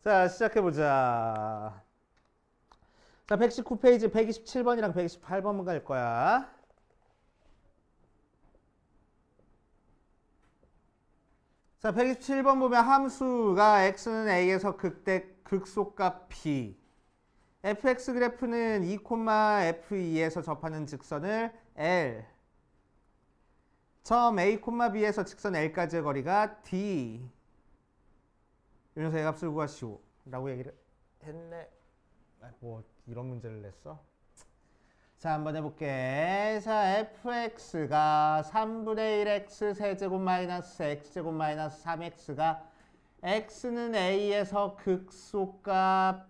자, 시작해보자. 자, 119페이지 127번이랑 128번 갈 거야. 자, 127번 보면 함수가 x는 a에서 극소값 b. fx 그래프는 2,f2에서 접하는 직선을 L. 점 a, b에서 직선 L까지의 거리가 D. 이 녀석의 값을 구하시오. 라고 얘기를 했네. 뭐 이런 문제를 냈어? 자, 한번 해볼게. 자, fx가 3분의 1 x 세제곱 마이너스 x제곱 마이너스 3x가 x는 a에서 극소값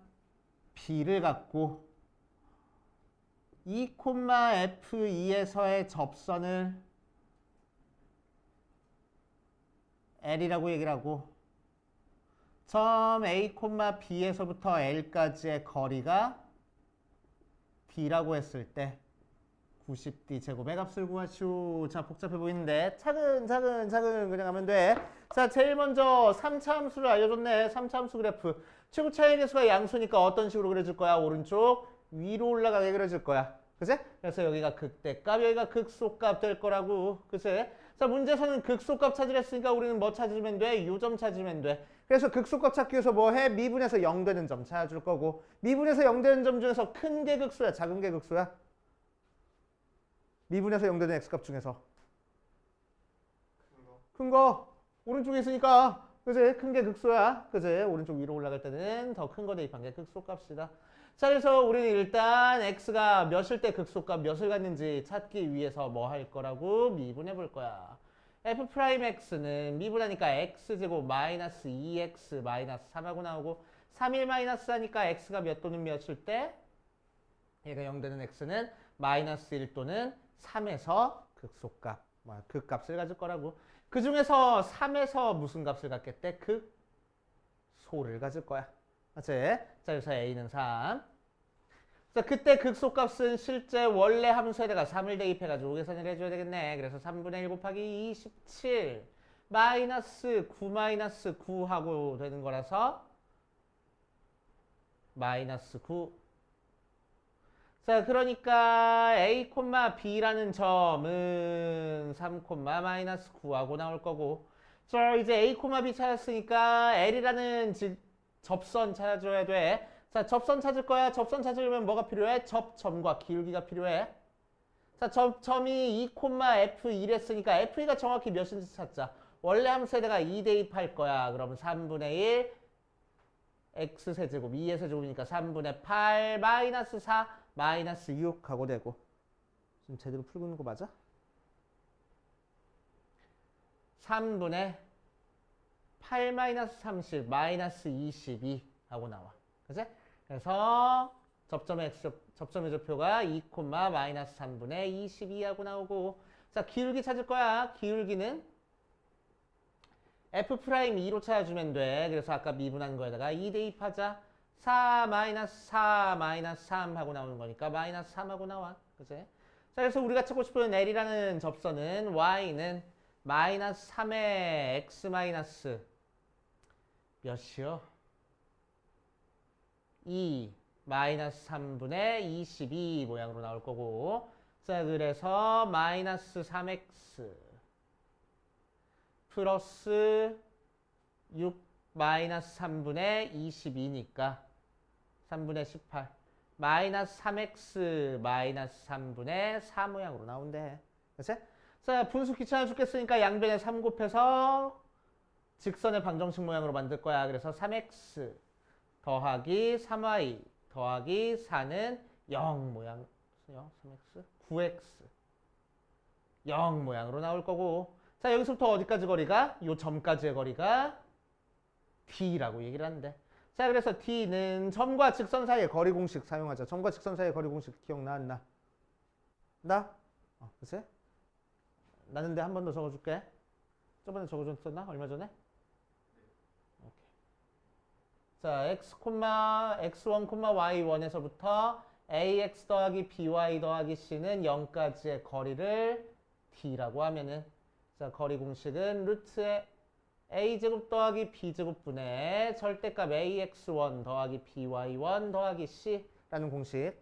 b를 갖고 2,f2에서의 접선을 L이라고 얘기를 하고 점 A, B에서부터 L까지의 거리가 D라고 했을 때 90D 제곱의 값을 구하시오. 자, 복잡해 보이는데 차근차근 그냥 하면 돼. 자, 제일 먼저 3차 함수를 알려줬네. 3차 함수 그래프. 최고 차이 계수가 양수니까 어떤 식으로 그려줄 거야? 오른쪽 위로 올라가게 그려줄 거야. 그치? 그래서 여기가 극대값, 여기가 극소값 될 거라고. 그치? 자, 문제에서는 극소값 찾으랬으니까 우리는 뭐 찾으면 돼? 요점 찾으면 돼. 그래서 극소값 찾기 위해서 뭐 해? 미분에서 0 되는 점 찾아줄 거고, 미분에서 0 되는 점 중에서 큰 게 극소야, 작은 게 극소야? 미분에서 0 되는 x값 중에서 큰 거 오른쪽에 있으니까, 그지? 큰 게 극소야, 그지? 오른쪽 위로 올라갈 때는 더 큰 거 대입한 게 극소값이다. 자, 그래서 우리는 일단 x가 몇일 때 극소값 몇을 갖는지 찾기 위해서 뭐 할 거라고? 미분해 볼 거야. f'x는 미분하니까 x제곱 마이너스 2x 마이너스 3하고 나오고, 3일 마이너스 하니까 x가 몇 또는 몇일 때 얘가 0 되는 x는 마이너스 1 또는 3에서 극소값, 극값을 가질 거라고. 그 중에서 3에서 무슨 값을 갖겠대? 극소를 가질 거야. 맞지? 자, 그래서 a는 3. 자, 그때 극소값은 실제 원래 함수에다가 3을 대입해가지고 계산을 해줘야 되겠네. 그래서 3분의 1 곱하기 27 마이너스 9 마이너스 9 하고 되는 거라서 마이너스 9. 자, 그러니까 a, b라는 점은 3, 마이너스 9하고 나올 거고, 자, 이제 a, b 찾았으니까 l이라는 접선 찾아줘야 돼. 자, 접선 찾을 거야. 접선 찾으려면 뭐가 필요해? 접점과 기울기가 필요해. 자, 접점이 2,f1 했으니까 f2가 정확히 몇인지 찾자. 원래 함수에다가 2 대입할 거야. 그럼 3분의 1 x 세제곱 2의 세제곱이니까 3분의 8 마이너스 4 마이너스 6 하고 되고. 지금 제대로 풀고 있는 거 맞아? 3분의 8 마이너스 30 마이너스 22 하고 나와. 그치? 그래서 접점의 좌표가 2, 마이너스 3분의 22 하고 나오고, 자, 기울기 찾을 거야. 기울기는 f'2로 찾아주면 돼. 그래서 아까 미분한 거에다가 2 대입하자. 4 마이너스 4 마이너스 3 하고 나오는 거니까 마이너스 3 하고 나와. 그치? 자, 그래서 우리가 찾고 싶은 L이라는 접선은 y는 마이너스 3의 x 마이너스 몇이요? 2 마이너스 3분의 22 모양으로 나올 거고, 자, 그래서 마이너스 3x 플러스 6 마이너스 3분의 22니까 3분의 18 마이너스 3x 마이너스 3분의 4 모양으로 나온대. 그치? 자, 분수 귀찮아 죽겠으니까 양변에 3 곱해서 직선의 방정식 모양으로 만들 거야. 그래서 3x 더하기 3y 더하기 4는 0 모양, 3x, 9x 0 모양으로 나올 거고, 자, 여기서부터 어디까지 거리가? 요 점까지의 거리가 D라고 얘기를 하는데, 자, 그래서 D는 점과 직선 사이의 거리 공식 사용하자. 점과 직선 사이의 거리 공식 기억나 안 나? 나? 그치? 나는데 한 번 더 적어줄게. 저번에 적어줬었나? 얼마 전에? 자, x1, y1에서부터 ax 더하기 by 더하기 c는 0까지의 거리를 d라고 하면은, 자, 거리 공식은 루트의 a제곱 더하기 b제곱분의 절대값 ax1 더하기 by1 더하기 c라는 공식.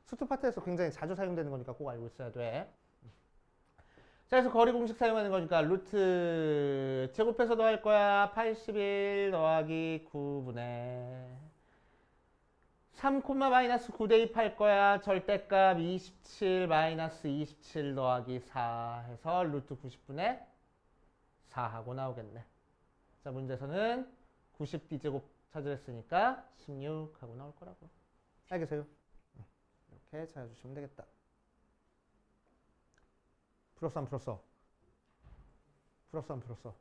수투 파트에서 굉장히 자주 사용되는 거니까 꼭 알고 있어야 돼. 자, 그래서 거리 공식 사용하는 거니까 루트 제곱해서 더할 거야. 81 더하기 9분의 3, 마이너스 9 대입할 거야. 절대값 27 마이너스 27 더하기 4 해서 루트 90분의 4 하고 나오겠네. 자, 문제에서는 90d제곱 찾으랬으니까 16 하고 나올 거라고. 알겠어요? 이렇게 찾아주시면 되겠다. 풀었어, 안 풀었어? 풀었어, 안 풀었어?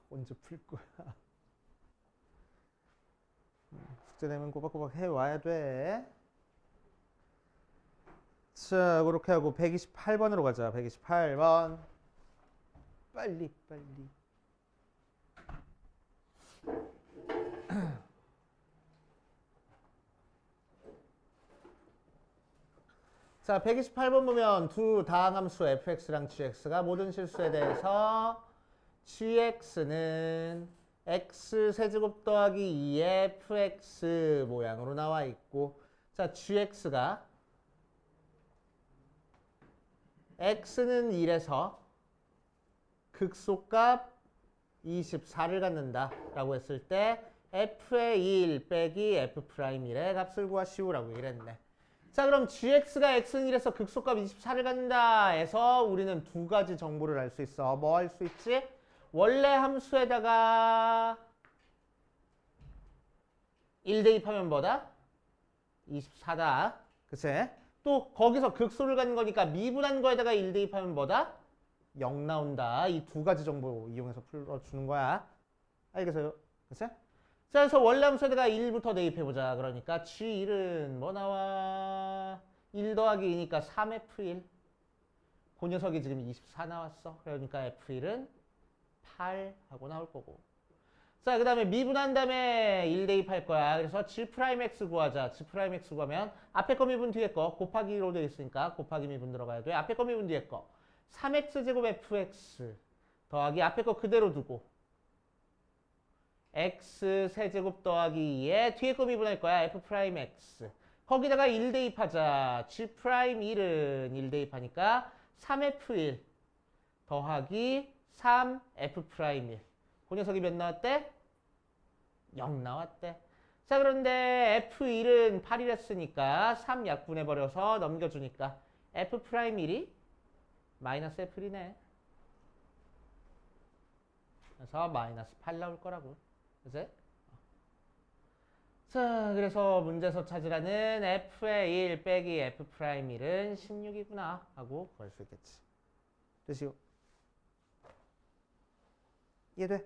언제 풀 거야? 숙제 내면 꼬박꼬박 해와야 돼. 자, 그렇게 하고 128번으로 가자. 128번. 빨리. 자, 128번 보면 두 다항함수 fx랑 gx가 모든 실수에 대해서 gx는 x 세제곱 더하기 2의 fx 모양으로 나와 있고, 자, gx가 x는 1에서 극소값 24를 갖는다 라고 했을 때 f의 1 빼기 f'1의 값을 구하시오라고 이랬네. 자, 그럼 gx가 x는 1에서 극소값 24를 갖는다 해서 우리는 두 가지 정보를 알 수 있어. 뭐 할 수 있지? 원래 함수에다가 1 대입하면 뭐다? 24다. 그치? 또 거기서 극소를 갖는 거니까 미분한 거에다가 1 대입하면 뭐다? 0 나온다. 이 두 가지 정보 이용해서 풀어주는 거야. 알겠어요? 그치? 자, 그래서 원래 함수에다가 1부터 대입해보자. 그러니까 G1은 뭐 나와? 1 더하기 2니까 3F1. 그 녀석이 지금 24 나왔어. 그러니까 F1은 8 하고 나올 거고. 자, 그 다음에 미분한 다음에 1 대입할 거야. 그래서 G'X 구하자. G'X 구하면 앞에 거 미분 뒤에 거 곱하기로 되어 있으니까 곱하기 미분 들어가야 돼. 앞에 거 미분 뒤에 거 3X제곱 FX 더하기 앞에 거 그대로 두고 x 세제곱 더하기 2에 뒤에 거 미분할 거야. f'x. 거기다가 1 대입하자. g'1은 1 대입하니까 3f1 더하기 3f'1. 그 녀석이 몇 나왔대? 0 나왔대. 자, 그런데 f1은 8이랬으니까 3 약분해버려서 넘겨주니까 f'1이 마이너스 f1이네. 그래서 마이너스 8 나올 거라고. 그치? 자, 그래서 문제에서 찾으라는 f의 1 빼기 f'1은 16이구나 하고 구할 수 있겠지. 됐시요? 이해돼?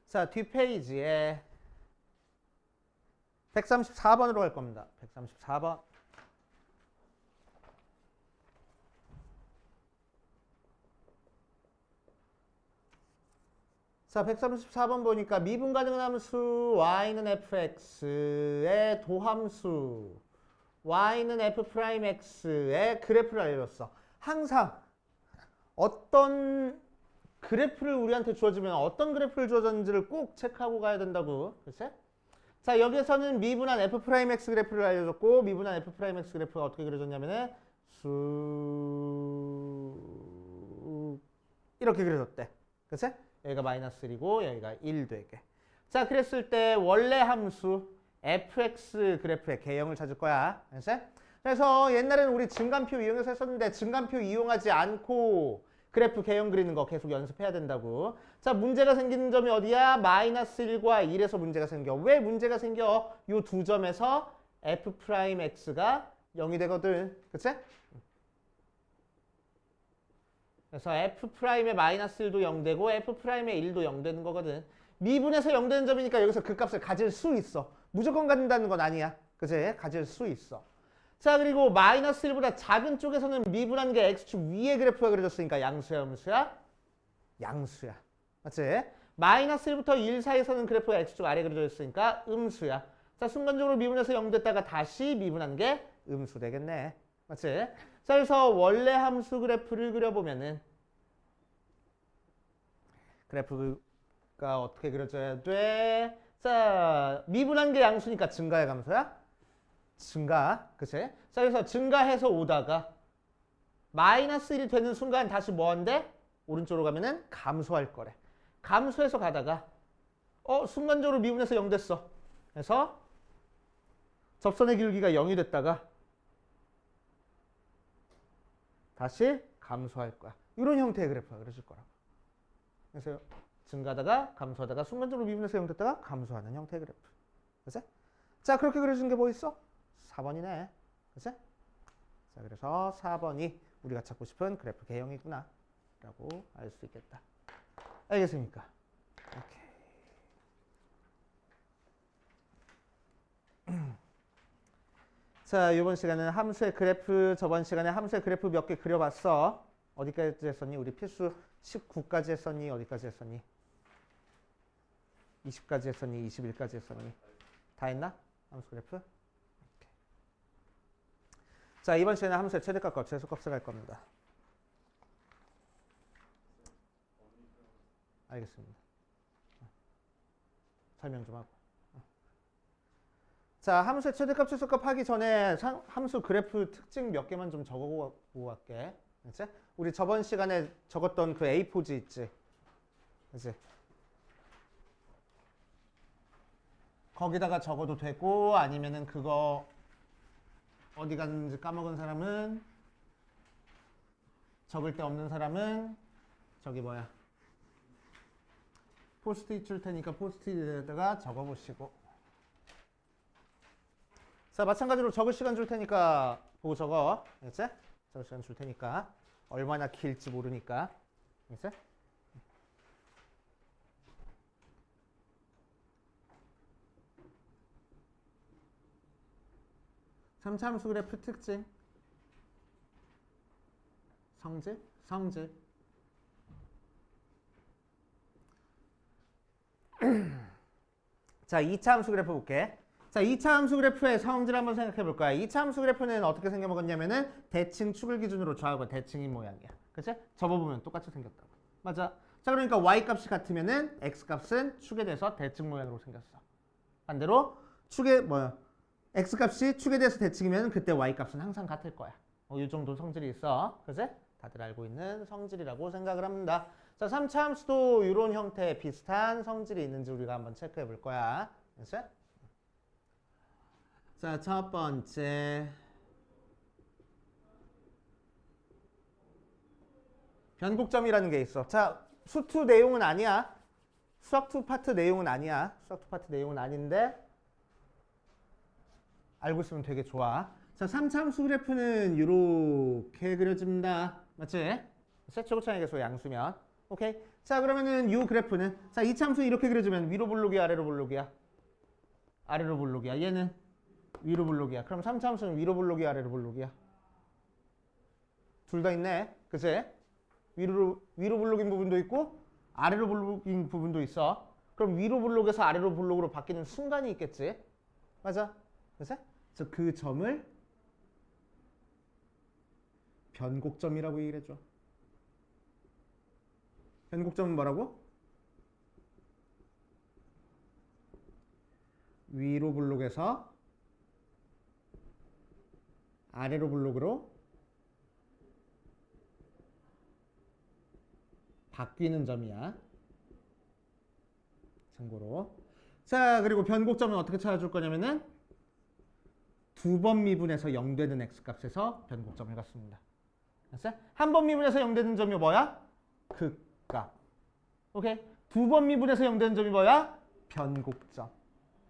자, 뒷페이지에 134번으로 갈 겁니다. 134번. 자, 134번 보니까 미분 가능한 함수 y는 fx의 도함수 y는 f'x의 그래프를 알려줬어. 항상 어떤 그래프를 우리한테 주어지면 어떤 그래프를 주어졌는지를 꼭 체크하고 가야 된다고. 그치? 자, 여기에서는 미분한 f'x 그래프를 알려줬고, 미분한 f'x 그래프가 어떻게 그려졌냐면은 이렇게 그려졌대. 그치? 여기가 마이너스 1이고 여기가 1 되게. 자, 그랬을 때 원래 함수 fx 그래프의 개형을 찾을 거야. 그치? 그래서 옛날에는 우리 증간표 이용해서 했었는데 증간표 이용하지 않고 그래프 개형 그리는 거 계속 연습해야 된다고. 자, 문제가 생기는 점이 어디야? 마이너스 1과 1에서 문제가 생겨. 왜 문제가 생겨? 요 두 점에서 f'x가 0이 되거든. 그치? 그래서 f'의 마이너스 1도 0 되고 f'의 1도 0 되는 거거든. 미분에서 0 되는 점이니까 여기서 그 값을 가질 수 있어. 무조건 갖는다는 건 아니야. 그치? 가질 수 있어. 자, 그리고 마이너스 1보다 작은 쪽에서는 미분한 게 x축 위에 그래프가 그려졌으니까 양수야, 음수야? 양수야. 맞지? 마이너스 1부터 1 사이에서는 그래프가 x축 아래 그려져 있으니까 음수야. 자, 순간적으로 미분해서 0 됐다가 다시 미분한 게 음수 되겠네. 맞지? 자, 그래서 원래 함수 그래프를 그려보면은 그래프가 어떻게 그려져야 돼? 자, 미분한 게 양수니까 증가의 감소야? 증가. 그치? 자, 그래서 증가해서 오다가 마이너스 1이 되는 순간 다시 뭐한대? 오른쪽으로 가면은 감소할 거래. 감소해서 가다가 순간적으로 미분해서 0 됐어. 그래서 접선의 길기가 0이 됐다가 다시 감소할 거야. 이런 형태의 그래프가 그려질 거라고. 그래서 증가하다가 감소하다가 순간적으로 미분해서 0 됐다가 감소하는 형태의 그래프. 그치? 자, 그렇게 그려진 게 뭐 있어? 4번이네. 그치? 자, 그래서 4번이 우리가 찾고 싶은 그래프 개형이구나 라고 알 수 있겠다. 알겠습니까? 오케이. 자, 이번 시간은 함수의 그래프, 저번 시간에 함수의 그래프 몇 개 그려봤어. 어디까지 했었니? 우리 필수 19까지 했었니? 어디까지 했었니? 20까지 했었니? 21까지 했었니? 다 했나? 함수 그래프? 오케이. 자, 이번 시간에 함수의 최대값과 최소값을 할 겁니다. 알겠습니다. 설명 좀 하고. 자, 함수의 최대값, 최소값 하기 전에 함수 그래프 특징 몇 개만 좀 적어보고 갈게. 그치? 우리 저번 시간에 적었던 그 A4지 있지? 그치? 거기다가 적어도 되고 아니면은 그거 어디 갔는지 까먹은 사람은 적을 데 없는 사람은 저기 뭐야 포스트잇 줄 테니까 포스트잇에다가 적어보시고 자 마찬가지로 적을 시간 줄 테니까 보고 적어 알겠지? 적을 시간 줄 테니까 얼마나 길지 모르니까 알겠지? 3차 함수 그래프 특징 성질 자 2차 함수 그래프 볼게. 자 2차 함수 그래프의 성질 한번 생각해 볼 거야. 2차 함수 그래프는 어떻게 생겨먹었냐면은 대칭 축을 기준으로 좌우가 대칭인 모양이야. 그치? 접어보면 똑같이 생겼다고. 맞아. 자 그러니까 y값이 같으면은 x값은 축에 대해서 대칭 모양으로 생겼어. 반대로 축에 x값이 축에 대해서 대칭이면 그때 y값은 항상 같을 거야. 이 정도 성질이 있어. 그치? 다들 알고 있는 성질이라고 생각을 합니다. 자 3차 함수도 이런 형태의 비슷한 성질이 있는지 우리가 한번 체크해 볼 거야. 그치? 자, 첫 번째 변곡점이라는 게 있어. 자, 수투 내용은 아니야. 수학2 파트 내용은 아니야. 수학2 파트 내용은 아닌데 알고 있으면 되게 좋아. 자, 3차 함수 그래프는 이렇게 그려집니다. 맞지? 최고차의 계수 양수면. 오케이. 자, 그러면은 이 그래프는 자, 2차 함수 이렇게 그려지면 위로 볼록이야, 아래로 볼록이야? 아래로 볼록이야. 얘는 위로 볼록이야. 그럼 3차 함수는 위로 볼록이야, 아래로 볼록이야? 둘 다 있네. 그치? 위로 볼록인 부분도 있고 아래로 볼록인 부분도 있어. 그럼 위로 볼록에서 아래로 볼록으로 바뀌는 순간이 있겠지? 맞아? 그치? 그래서 그 점을 변곡점이라고 얘기를 해줘. 변곡점은 뭐라고? 위로 볼록에서 아래로 볼록으로 바뀌는 점이야. 참고로. 자, 그리고 변곡점은 어떻게 찾아줄 거냐면은 두 번 미분해서 0 되는 x값에서 변곡점을 갖습니다. 알았어? 한 번 미분해서 0 되는 점이 뭐야? 극값. 오케이? 두 번 미분해서 0 되는 점이 뭐야? 변곡점.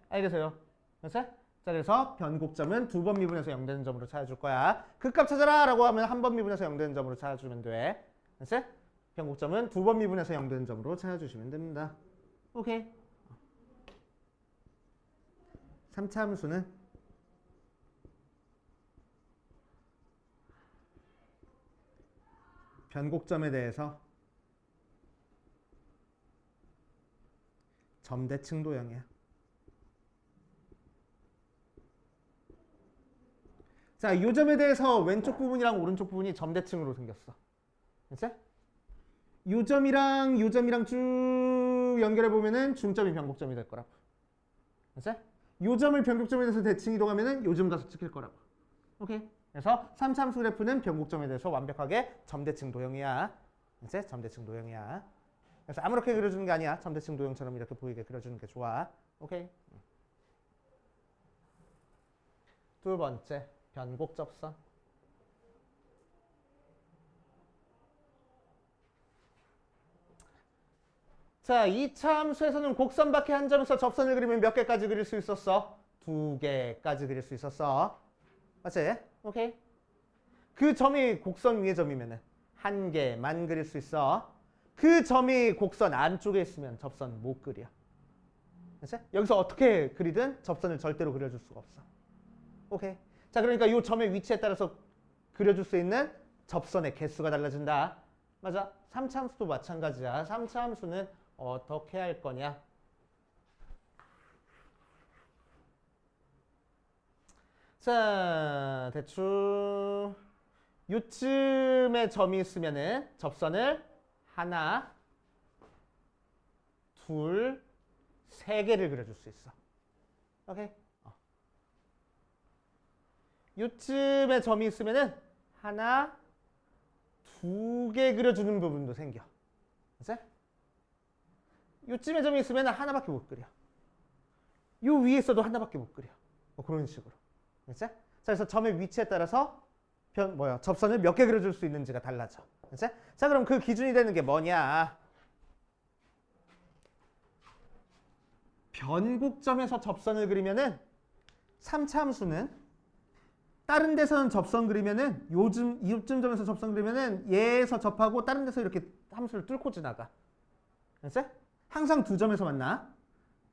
알겠어요? 알았어? 자, 그래서 변곡점은 두 번 미분해서 0 되는 점으로 찾아줄 거야. 극값 찾아라 라고 하면 한 번 미분해서 0 되는 점으로 찾아주면 돼. 알았어? 변곡점은 두 번 미분해서 0 되는 점으로 찾아주시면 됩니다. 오케이. 3차 함수는 변곡점에 대해서 점대칭 도형이야. 자, 이 점에 대해서 왼쪽 부분이랑 오른쪽 부분이 점대칭으로 생겼어. 그치? 요 점이랑 요 점이랑 쭉 연결해 보면은 중점이 변곡점이 될 거라고. 그치? 요 점을 변곡점에 대해서 대칭 이동하면은 요 점 가서 찍힐 거라고. 오케이. 그래서 3차함수 그래프는 변곡점에 대해서 완벽하게 점대칭 도형이야. 그치? 점대칭 도형이야. 그래서 아무렇게 그려주는 게 아니야. 점대칭 도형처럼 이렇게 보이게 그려주는 게 좋아. 오케이. 두 번째, 변곡접선. 자, 2차 함수에서는 곡선밖에 한 점에서 접선을 그리면 몇 개까지 그릴 수 있었어? 2개까지 그릴 수 있었어. 맞지? 오케이. 그 점이 곡선 위의 점이면은 한 개만 그릴 수 있어. 그 점이 곡선 안쪽에 있으면 접선 못 그려. 그치? 여기서 어떻게 그리든 접선을 절대로 그려줄 수가 없어. 오케이. 자, 그러니까 이 점의 위치에 따라서 그려줄 수 있는 접선의 개수가 달라진다. 맞아. 3차 함수도 마찬가지야. 3차 함수는 어떻게 할 거냐? 자, 대충 요쯤에 점이 있으면은 접선을 하나, 둘, 세 개를 그려줄 수 있어. 오케이? 요쯤에 점이 있으면은 하나, 두 개 그려주는 부분도 생겨. 그치? 요쯤에 점이 있으면 하나밖에 못 그려. 요 위에 있어도 하나밖에 못 그려. 그런 식으로. 그치? 자, 그래서 점의 위치에 따라서 접선을 몇 개 그려줄 수 있는지가 달라져. 그치? 자, 그럼 그 기준이 되는 게 뭐냐? 변곡점에서 접선을 그리면은 3차 함수는 다른 데서는 접선 그리면은 이쯤 점에서 접선 그리면은 얘에서 접하고 다른 데서 이렇게 함수를 뚫고 지나가. 알았지? 항상 두 점에서 만나.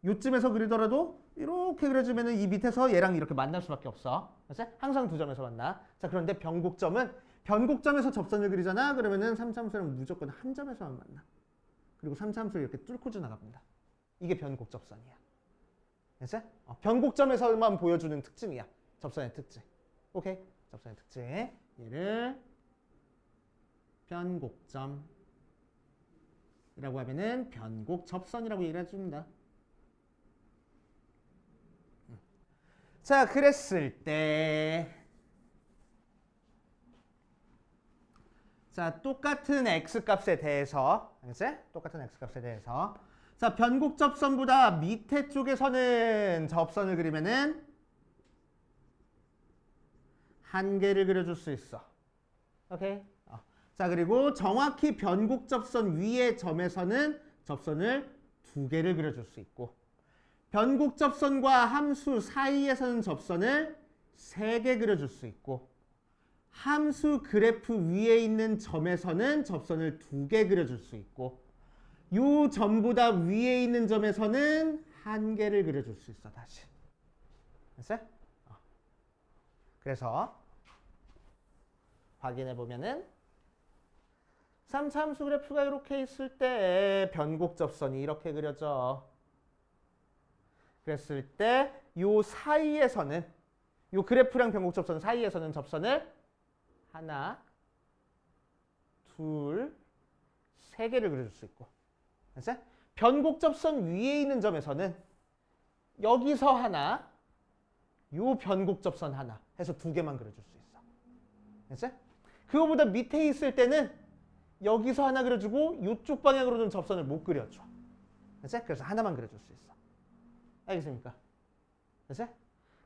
요쯤에서 그리더라도 이렇게 그려주면은 이 밑에서 얘랑 이렇게 만날 수밖에 없어. 알았지? 항상 두 점에서 만나. 자, 그런데 변곡점은 변곡점에서 접선을 그리잖아. 그러면은 3차 함수는 무조건 한 점에서만 만나. 그리고 3차 함수를 이렇게 뚫고 지나갑니다. 이게 변곡접선이야. 알았지? 변곡점에서만 보여주는 특징이야. 접선의 특징. 오케이. 접선의 특징. 얘를 변곡점이라고 하면은 변곡접선이라고 얘기를 해줍니다. 자, 그랬을 때 자, 똑같은 x값에 대해서 알겠지? 똑같은 x값에 대해서 자, 변곡접선보다 밑에 쪽에서는 접선을 그리면은 한 개를 그려줄 수 있어. 오케이? 자, 그리고 정확히 변곡접선 위의 점에서는 접선을 두 개를 그려줄 수 있고 변곡접선과 함수 사이에서는 접선을 세 개 그려줄 수 있고 함수 그래프 위에 있는 점에서는 접선을 두 개 그려줄 수 있고 요 점보다 위에 있는 점에서는 한 개를 그려줄 수 있어. 다시. 됐어요? 그래서 확인해 보면은 3차 함수 그래프가 이렇게 있을 때 변곡접선이 이렇게 그려져. 그랬을 때 요 사이에서는 요 그래프랑 변곡접선 사이에서는 접선을 하나, 둘, 세 개를 그려줄 수 있고. 됐어요? 변곡접선 위에 있는 점에서는 여기서 하나, 요 변곡접선 하나 해서 두 개만 그려줄 수 있어. 됐어요? 그거보다 밑에 있을 때는 여기서 하나 그려주고 이쪽 방향으로는 접선을 못 그려줘. 됐어요? 그래서 하나만 그려줄 수 있어. 알겠습니까? 됐어요?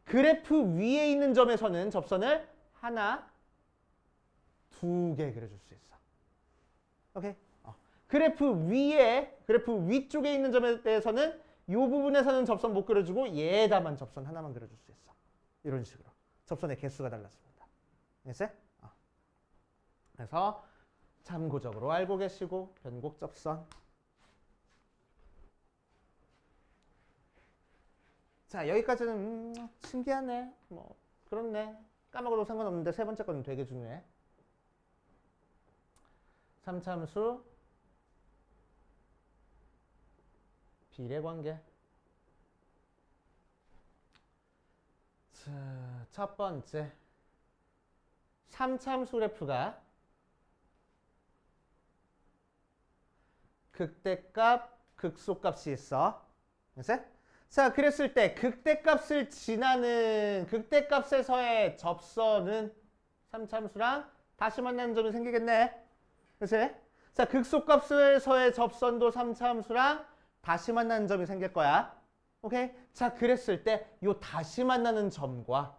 그래프 위에 있는 점에서는 접선을 하나, 두 개 그려줄 수 있어. 오케이? 그래프 위쪽에 있는 점에 대해서는 이 부분에서는 접선 못 그려주고 얘에다만 접선 하나만 그려줄 수 있어. 이런 식으로. 접선의 개수가 달라집니다. 됐어요? 그래서 참고적으로 알고 계시고 변곡접선. 자, 여기까지는 신기하네. 뭐 그렇네. 까먹어도 상관없는데 세 번째 거는 되게 중요해. 3차 함수 비례관계. 자, 첫 번째 3참수 그래프가 극대값, 극소값이 있어. 그치? 자, 그랬을 때 극대값을 지나는 극대값에서의 접선은 3참수랑 다시 만나는 점이 생기겠네. 그치? 자, 극소값에서의 접선도 3참수랑 다시 만나는 점이 생길 거야. 오케이? 자, 그랬을 때 요 다시 만나는 점과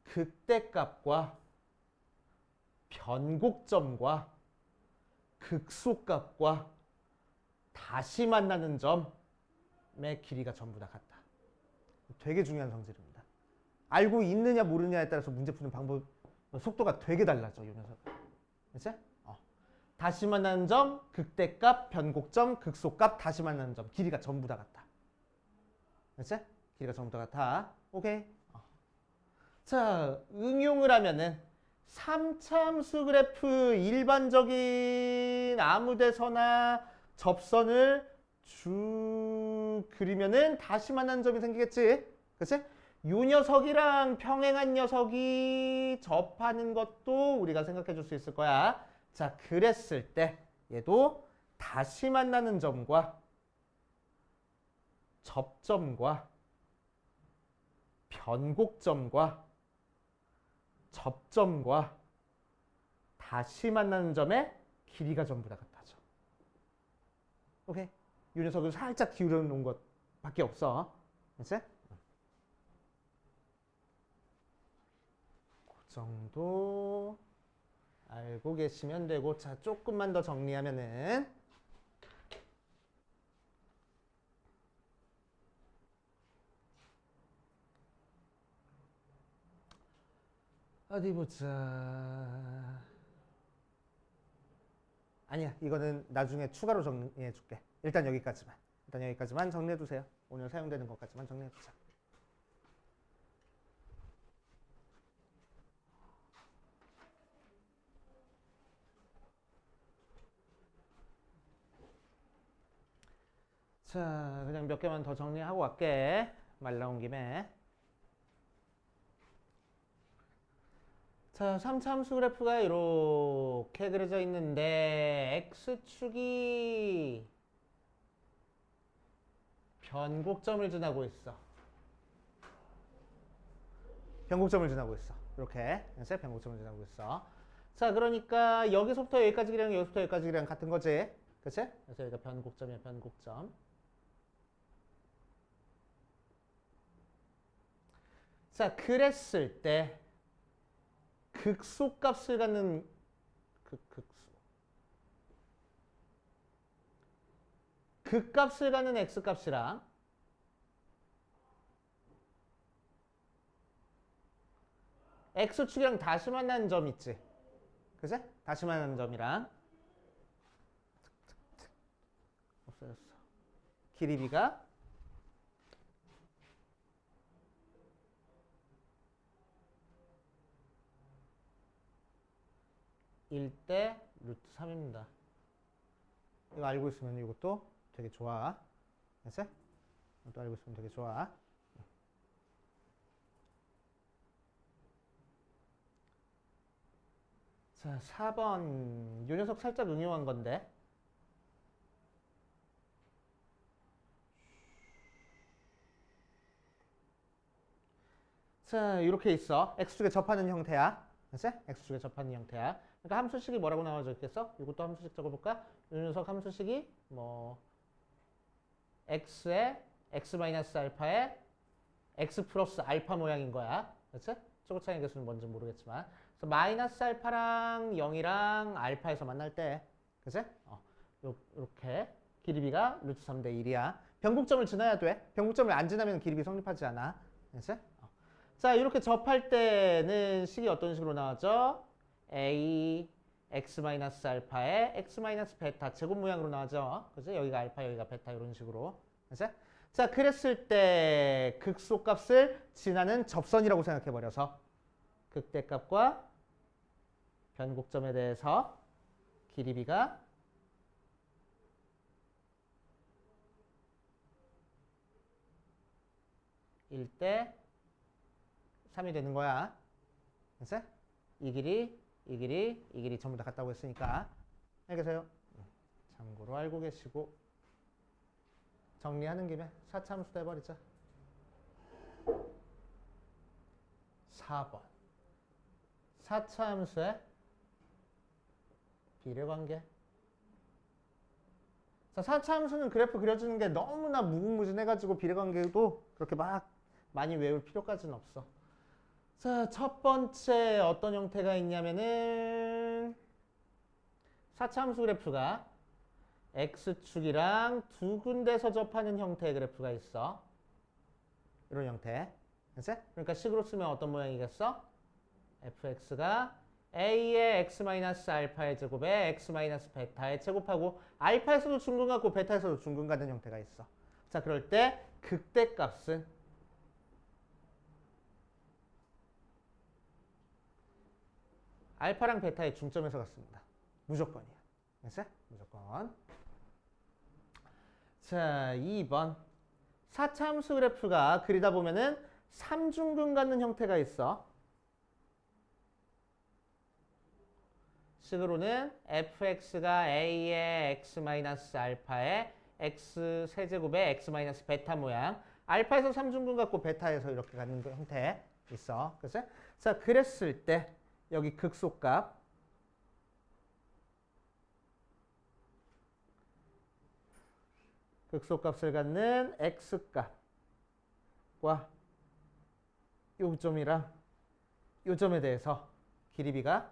극대값과 변곡점과 극소값과 다시 만나는 점의 길이가 전부 다 같다. 되게 중요한 성질입니다. 알고 있느냐 모르느냐에 따라서 문제 푸는 방법, 속도가 되게 달라져, 이 녀석. 그치? 다시 만나는 점, 극대값, 변곡점, 극소값, 다시 만나는 점, 길이가 전부 다 같다. 그치? 길이가 전부 다 같아. 오케이? 자, 응용을 하면은 3참수 그래프 일반적인 아무 데서나 접선을 쭉 그리면은 다시 만나는 점이 생기겠지? 그치? 요 녀석이랑 평행한 녀석이 접하는 것도 우리가 생각해 줄 수 있을 거야. 자, 그랬을 때 얘도 다시 만나는 점과 접점과 변곡점과 접점과 다시 만나는 점의 길이가 전부 다 같아져. 오케이? 이 녀석을 살짝 기울여 놓은 것밖에 없어. 그치? 그 정도 알고 계시면 되고, 자, 조금만 더 정리하면은 어디 보자. 아니야, 이거는 나중에 추가로 정리해 줄게. 일단 여기까지만 정리해 두세요. 오늘 사용되는 것까지만 정리해 두자. 자, 그냥 몇 개만 더 정리하고 갈게. 말 나온 김에. 자, 3참수 그래프가 이렇게 그려져 있는데 x축이 변곡점을 지나고 있어. 변곡점을 지나고 있어. 이렇게 변곡점을 지나고 있어. 자, 그러니까 여기서부터 여기까지 길이랑 여기서부터 여기까지 길이랑 같은 거지. 그치? 그래서 여기가 변곡점이야, 변곡점. 자, 그랬을 때 극소값을 갖는 극값을 갖는 x값이랑 x축이랑 다시 만나는 점 있지. 그치? 다시 만나는 점이랑 없어졌어. 길이비가 1대 루트 3입니다. 이거 알고 있으면 이것도 되게 좋아. 됐어? 이것도 알고 있으면 되게 좋아. 자, 4번. 요 녀석 살짝 응용한 건데. 자, 이렇게 있어. x축에 접하는 형태야. 됐어? x축에 접하는 형태야. 그러니까 함수식이 뭐라고 나와져 있겠어? 이것도 함수식 적어볼까? 이 녀석 함수식이 뭐 x에 x-알파에 x 플러스 알파 모양인 거야. 그렇지? 초고차의 개수는 뭔지 모르겠지만. 그래서 마이너스 알파랑 0이랑 알파에서 만날 때, 그치? 이렇게 길이비가 루트 3대 1이야. 변곡점을 지나야 돼. 변곡점을 안 지나면 길이비 성립하지 않아. 그치? 자, 이렇게 접할 때는 식이 어떤 식으로 나왔죠? a x-알파에 x-베타 제곱 모양으로 나오죠. 그치? 여기가 알파, 여기가 베타 이런 식으로. 그치? 자, 그랬을 때 극소값을 지나는 접선이라고 생각해버려서 극대값과 변곡점에 대해서 길이비가 1 때 3이 되는 거야. 됐어? 이 길이 전부 다 같다고 했으니까. 알겠어요? 참고로 알고 계시고 정리하는 김에 4차함수 해버리자. 4번 4차함수의 비례관계. 자, 4차함수는 그래프 그려주는 게 너무나 무궁무진해가지고 비례관계도 그렇게 막 많이 외울 필요까지는 없어. 자, 첫 번째 어떤 형태가 있냐면은 4차함수 그래프가 x축이랑 두 군데서 접하는 형태의 그래프가 있어. 이런 형태. 그치? 그러니까 식으로 쓰면 어떤 모양이겠어? fx가 a의 x-알파의 제곱에 x-베타의 제곱하고 알파에서도 중근 같고 베타에서도 중근 같는 형태가 있어. 자, 그럴 때 극대값은 알파랑 베타의 중점에서 같습니다. 무조건이야. 됐어? 무조건. 자, 2번 4차함수 그래프가 그리다 보면은 3중근 갖는 형태가 있어. 식으로는 fx가 a의 x-알파의 x 세제곱의 x-베타 모양. 알파에서 3중근 갖고 베타에서 이렇게 갖는 형태 있어. 그치? 자, 그랬을 때 여기 극소값 극소값을 갖는 x값과 요 점이랑 요 점에 대해서 길이비가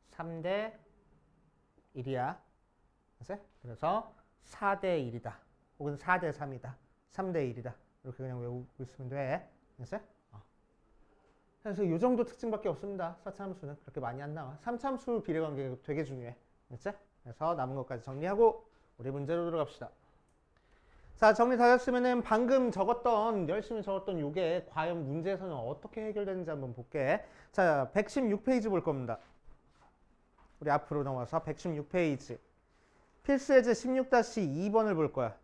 (3 대 1이야) 그래서 4 대 1이다. 혹은 4 대 3이다. 3 대 1이다. 이렇게 그냥 외우고 있으면 돼. 됐어요? 그래서 이 정도 특징밖에 없습니다. 4차함수는 그렇게 많이 안 나와. 3차함수 비례관계가 되게 중요해. 됐지? 그래서 남은 것까지 정리하고 우리 문제로 들어갑시다. 자, 정리 다 됐으면은 방금 열심히 적었던 요게 과연 문제에서는 어떻게 해결되는지 한번 볼게. 자, 116페이지 볼 겁니다. 우리 앞으로 넘어와서 116페이지. 필수 예제 16-2번을 볼 거야.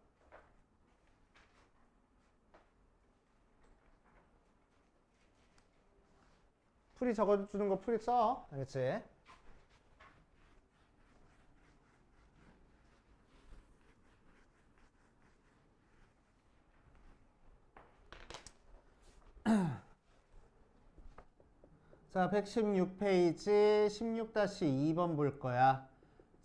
풀이 적어주는 거 풀이 써. 알겠지? 자, 116페이지 16-2번 볼 거야.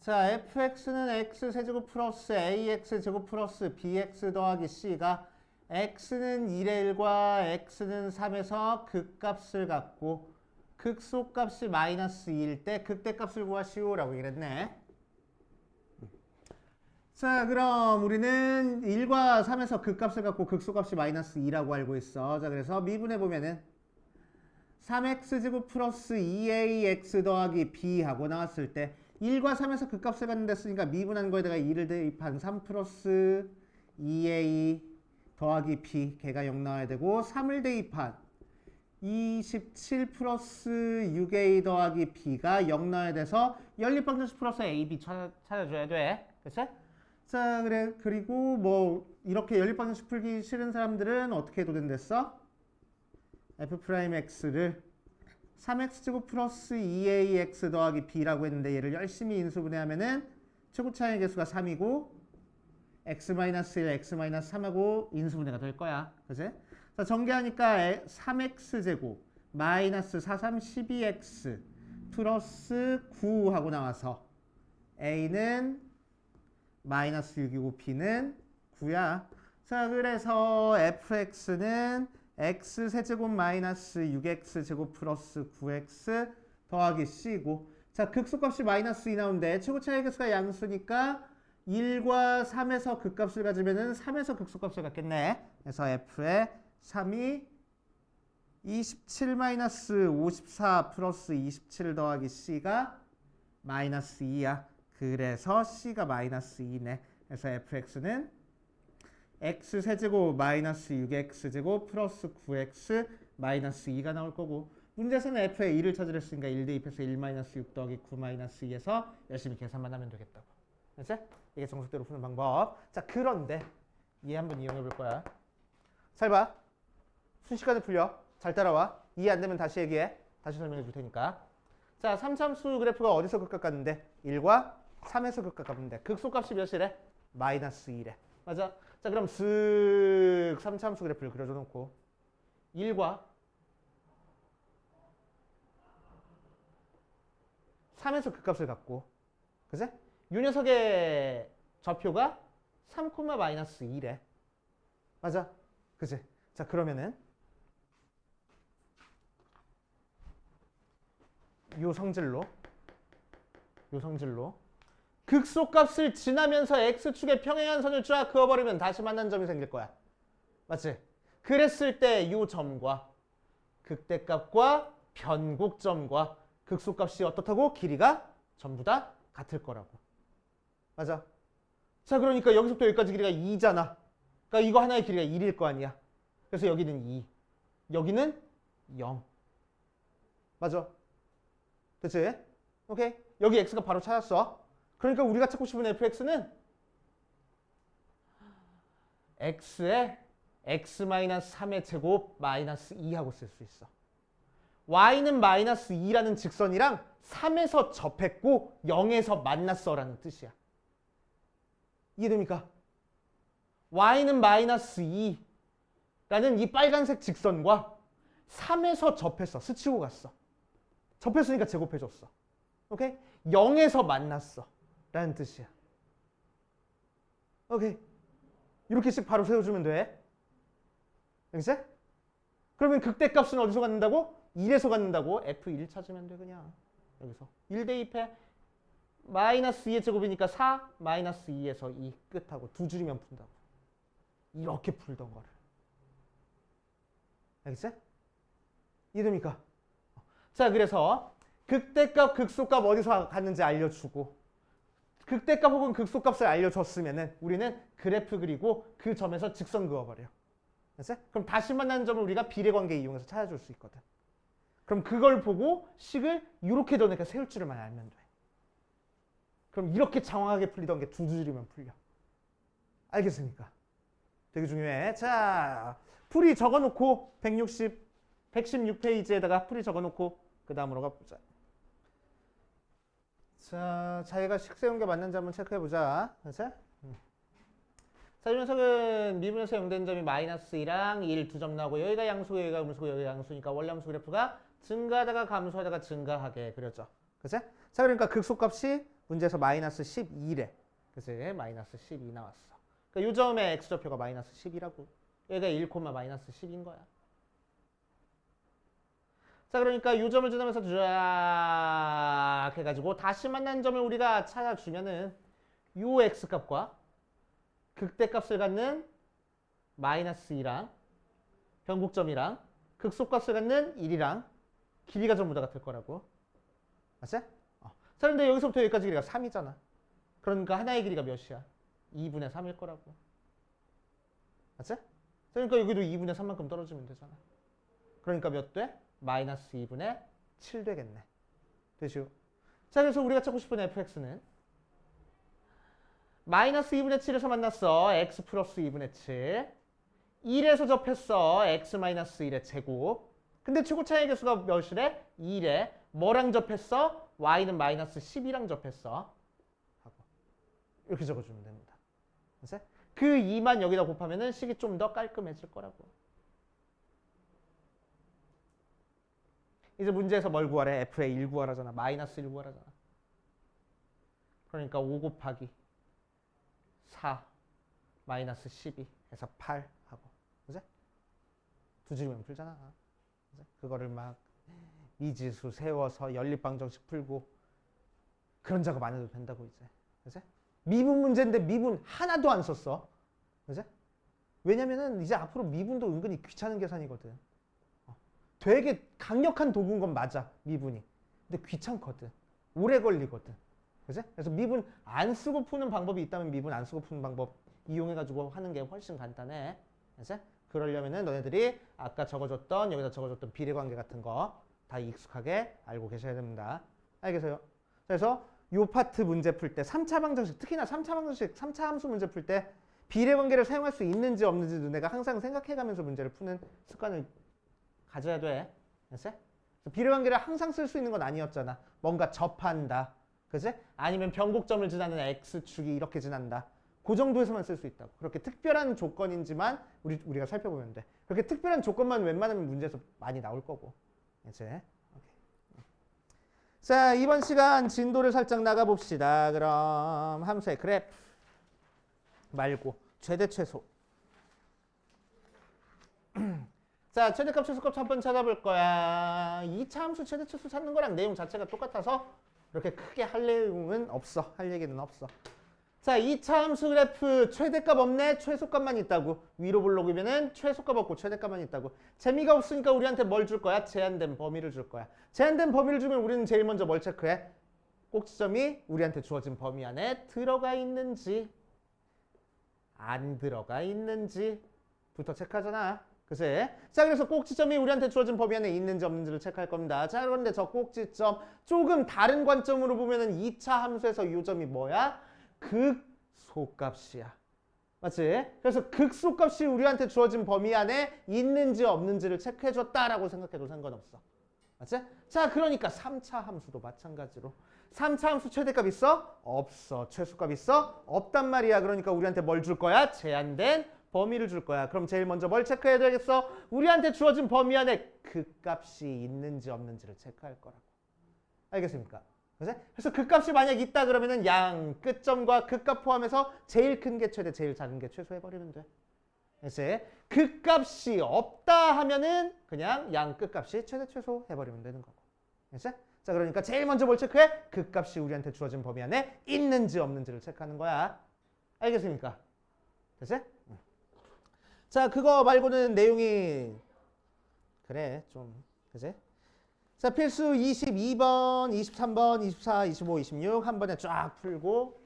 자, fx는 x세제곱 플러스 ax제곱 플러스 bx 더하기 c가 x는 1의 1과 x는 3에서 극값을 갖고 극소값이 마이너스 2일 때 극대값을 구하시오 라고 얘기했네. 자, 그럼 우리는 1과 3에서 극값을 갖고 극소값이 마이너스 2라고 알고 있어. 자, 그래서 미분해 보면은 3x제곱 플러스 2ax 더하기 b 하고 나왔을 때 1과 3에서 극값을 갖는데 쓰니까 미분한 거에다가 2를 대입한 3 플러스 2a 더하기 b 걔가 0 나와야 되고 3을 대입한 27 플러스 6a 더하기 b가 0 나와야 돼서 연립방정식 플러스 ab 찾아줘야 돼. 그치? 자, 그래. 그리고 뭐 이렇게 연립방정식 풀기 싫은 사람들은 어떻게 해도 된댔어? f'x를 3x제곱 플러스 2ax 더하기 b라고 했는데 얘를 열심히 인수분해하면은 최고차의 개수가 3이고 x-1, x-3하고 인수분해가 될 거야. 그치? 자, 전개하니까 3x제곱 마이너스 4, 3, 12x 플러스 9 하고 나와서 a는 마이너스 6이고 b는 9야. 자, 그래서 fx는 x세제곱 마이너스 6x제곱 플러스 9x 더하기 c고, 자, 극소값이 마이너스 2 나오는데 최고차의 개수가 양수니까 1과 3에서 극값을 가지면은 3에서 극소값을 갖겠네. 그래서 f의 3이 27 마이너스 54 플러스 27 더하기 c가 마이너스 2야. 그래서 c가 마이너스 2네. 그래서 fx는 x 세제곱 마이너스 6x제곱 플러스 9x 마이너스 2가 나올 거고 문제에서는 f의 2를 찾으랬으니까 1 대입해서 1 마이너스 6 더하기 9 마이너스 2에서 열심히 계산만 하면 되겠다고. 알지? 이게 정석대로 푸는 방법. 자, 그런데 얘 한번 이용해 볼 거야. 잘 봐. 순식간에 풀려. 잘 따라와. 이해 안 되면 다시 얘기해. 다시 설명해 줄 테니까. 자, 3참수 그래프가 어디서 극각 같는데? 1과 3에서 극각 같는데. 극소값이 몇이래? 마이너스 2래. 맞아? 자, 그럼 쓱 3참수 그래프를 그려줘 놓고 1과 3에서 극값을 갖고 그지? 요 녀석의 좌표가 3, 마이너스 2래. 맞아? 그지? 자, 그러면은 요 성질로 극소값을 지나면서 x축의 평행한 선을 쫙 그어버리면 다시 만난 점이 생길 거야. 맞지? 그랬을 때 이 점과 극대값과 변곡점과 극소값이 어떻다고? 길이가 전부 다 같을 거라고. 맞아? 자, 그러니까 여기서부터 여기까지 길이가 2잖아. 그러니까 이거 하나의 길이가 1일 거 아니야. 그래서 여기는 2, 여기는 0. 맞아? 됐지? 오케이? 여기 x가 바로 찾았어. 그러니까 우리가 찾고 싶은 fx는 x에 x-3의 제곱 마이너스 2하고 쓸 수 있어. y는 마이너스 2라는 직선이랑 3에서 접했고 0에서 만났어라는 뜻이야. 이해됩니까? y는 마이너스 2라는 이 빨간색 직선과 3에서 접했어. 스치고 갔어. 접했으니까 제곱해줬어. 오케이? 0에서 만났어. 라는 뜻이야. 오케이. 이렇게씩 바로 세워주면 돼. 알겠지? 그러면 극대값은 어디서 갖는다고? 1에서 갖는다고? F1 찾으면 돼 그냥. 여기서 1 대입해. 마이너스 2의 제곱이니까 4, 마이너스 2에서 2 끝하고 두 줄이면 푼다고. 이렇게 풀던 거를. 알겠지? 이해됩니까? 자, 그래서 극대값, 극소값 어디서 갔는지 알려주고 극대값 혹은 극소값을 알려줬으면은 우리는 그래프 그리고 그 점에서 직선 그어버려. 알았어? 그럼 다시 만나는 점을 우리가 비례관계 이용해서 찾아줄 수 있거든. 그럼 그걸 보고 식을 이렇게 너네가 세울 줄만 알면 돼. 그럼 이렇게 장황하게 풀리던 게 두 줄이면 풀려. 알겠습니까? 되게 중요해. 자, 풀이 적어놓고 116페이지에다가 풀이 적어놓고 그 다음으로 가보자. 자, 자기가 식 세운 게 맞는지 한번 체크해보자. 그렇지? 자, 이 녀석은 미분에서 사용된 점이 마이너스 2랑 1 두 점 나오고 여기가 양수고 여기가 음수고 여기가 양수니까 원래함수 그래프가 증가하다가 감소하다가 증가하게 그렸죠. 그치? 자, 그러니까 극소값이 문제에서 마이너스 12래. 그치? 마이너스 12 나왔어. 그러니까 이 점의 x좌표가 마이너스 10이라고. 여기가 1, 마이너스 10인 거야. 자, 그러니까 이 점을 지나면서 쫙 해가지고 다시 만난 점을 우리가 찾아주면은 요 x값과 극대값을 갖는 마이너스 2랑 변곡점이랑 극소값을 갖는 1이랑 길이가 전부 다 같을 거라고. 맞지? 자, 그런데 여기서부터 여기까지 길이가 3이잖아. 그러니까 하나의 길이가 몇이야? 2분의 3일 거라고. 맞지? 그러니까 여기도 2분의 3만큼 떨어지면 되잖아. 그러니까 몇 돼? 마이너스 2분의 7 되겠네. 되죠? 자, 그래서 우리가 찾고 싶은 fx는 마이너스 2분의 7에서 만났어. x 플러스 2분의 7. 1에서 접했어. x 마이너스 1의 제곱. 근데 최고 차이의 개수가 몇이래? 2래. 뭐랑 접했어? y는 마이너스 12랑 접했어. 하고 이렇게 적어주면 됩니다. 그치? 그 2만 여기다 곱하면은 식이 좀 더 깔끔해질 거라고. 이제 문제에서 뭘 구하래? f의 1 구하라잖아. 마이너스 1 구하라잖아. 그러니까 5 곱하기 4 마이너스 12 해서 8 하고. 그치? 두 줄이면 풀잖아. 그치? 그거를 막 미지수 세워서 연립방정식 풀고 그런 작업 안 해도 된다고 이제. 그치? 미분 문제인데 미분 하나도 안 썼어. 그치? 왜냐면은 이제 앞으로 미분도 은근히 귀찮은 계산이거든. 되게 강력한 도구인 건 맞아, 미분이. 근데 귀찮거든. 오래 걸리거든. 그치? 그래서 미분 안 쓰고 푸는 방법이 있다면 미분 안 쓰고 푸는 방법 이용해가지고 하는 게 훨씬 간단해. 그치? 그러려면은 너네들이 아까 적어줬던 여기다 적어줬던 비례관계 같은 거 다 익숙하게 알고 계셔야 됩니다. 알겠어요? 그래서 요 파트 문제 풀 때 3차 방정식, 특히나 3차 방정식, 3차 함수 문제 풀 때 비례관계를 사용할 수 있는지 없는지 너네가 항상 생각해가면서 문제를 푸는 습관을 가져야 돼. 알았어? 비례관계를 항상 쓸 수 있는 건 아니었잖아. 뭔가 접한다. 그치? 아니면 변곡점을 지나는 x축이 이렇게 지난다. 그 정도에서만 쓸 수 있다고. 그렇게 특별한 조건인지만 우리가 살펴보면 돼. 그렇게 특별한 조건만 웬만하면 문제에서 많이 나올 거고. 이제 오케이. 자, 이번 시간 진도를 살짝 나가봅시다. 그럼 함수의 그래프 말고 최대 최소. 자, 최대값 최소값 한번 찾아볼 거야. 2차 함수 최대 최소 찾는 거랑 내용 자체가 똑같아서 그렇게 크게 할 내용은 없어. 할 얘기는 없어. 자, 2차 함수 그래프 최대값 없네. 최소값만 있다고. 위로 블록이면은 최소값 없고 최대값만 있다고. 재미가 없으니까 우리한테 뭘 줄 거야? 제한된 범위를 줄 거야. 제한된 범위를 주면 우리는 제일 먼저 뭘 체크해? 꼭지점이 우리한테 주어진 범위 안에 들어가 있는지 안 들어가 있는지부터 체크하잖아. 그치? 자, 그래서 꼭지점이 우리한테 주어진 범위 안에 있는지 없는지를 체크할 겁니다. 자, 그런데 저 꼭지점 조금 다른 관점으로 보면은 2차 함수에서 이 점이 뭐야? 극소값이야. 맞지? 그래서 극소값이 우리한테 주어진 범위 안에 있는지 없는지를 체크해줬다라고 생각해도 상관없어. 맞지? 자, 그러니까 3차 함수도 마찬가지로 3차 함수 최대값 있어? 없어. 최소값 있어? 없단 말이야. 그러니까 우리한테 뭘 줄 거야? 제한된 범위를 줄 거야. 그럼 제일 먼저 뭘 체크해야 되겠어? 우리한테 주어진 범위 안에 극값이 있는지 없는지를 체크할 거라고. 알겠습니까? 그래서 극값이 만약 있다 그러면은 양 끝점과 극값 포함해서 제일 큰 게 최대, 제일 작은 게 최소 해버리면 돼. 이제 극값이 없다 하면은 그냥 양 끝값이 최대, 최소 해버리면 되는 거고. 이제 자, 그러니까 제일 먼저 뭘 체크해? 극값이 우리한테 주어진 범위 안에 있는지 없는지를 체크하는 거야. 알겠습니까? 됐지? 자, 그거 말고는 내용이 그래 좀 그지? 자, 필수 22번, 23번, 24, 25, 26 한 번에 쫙 풀고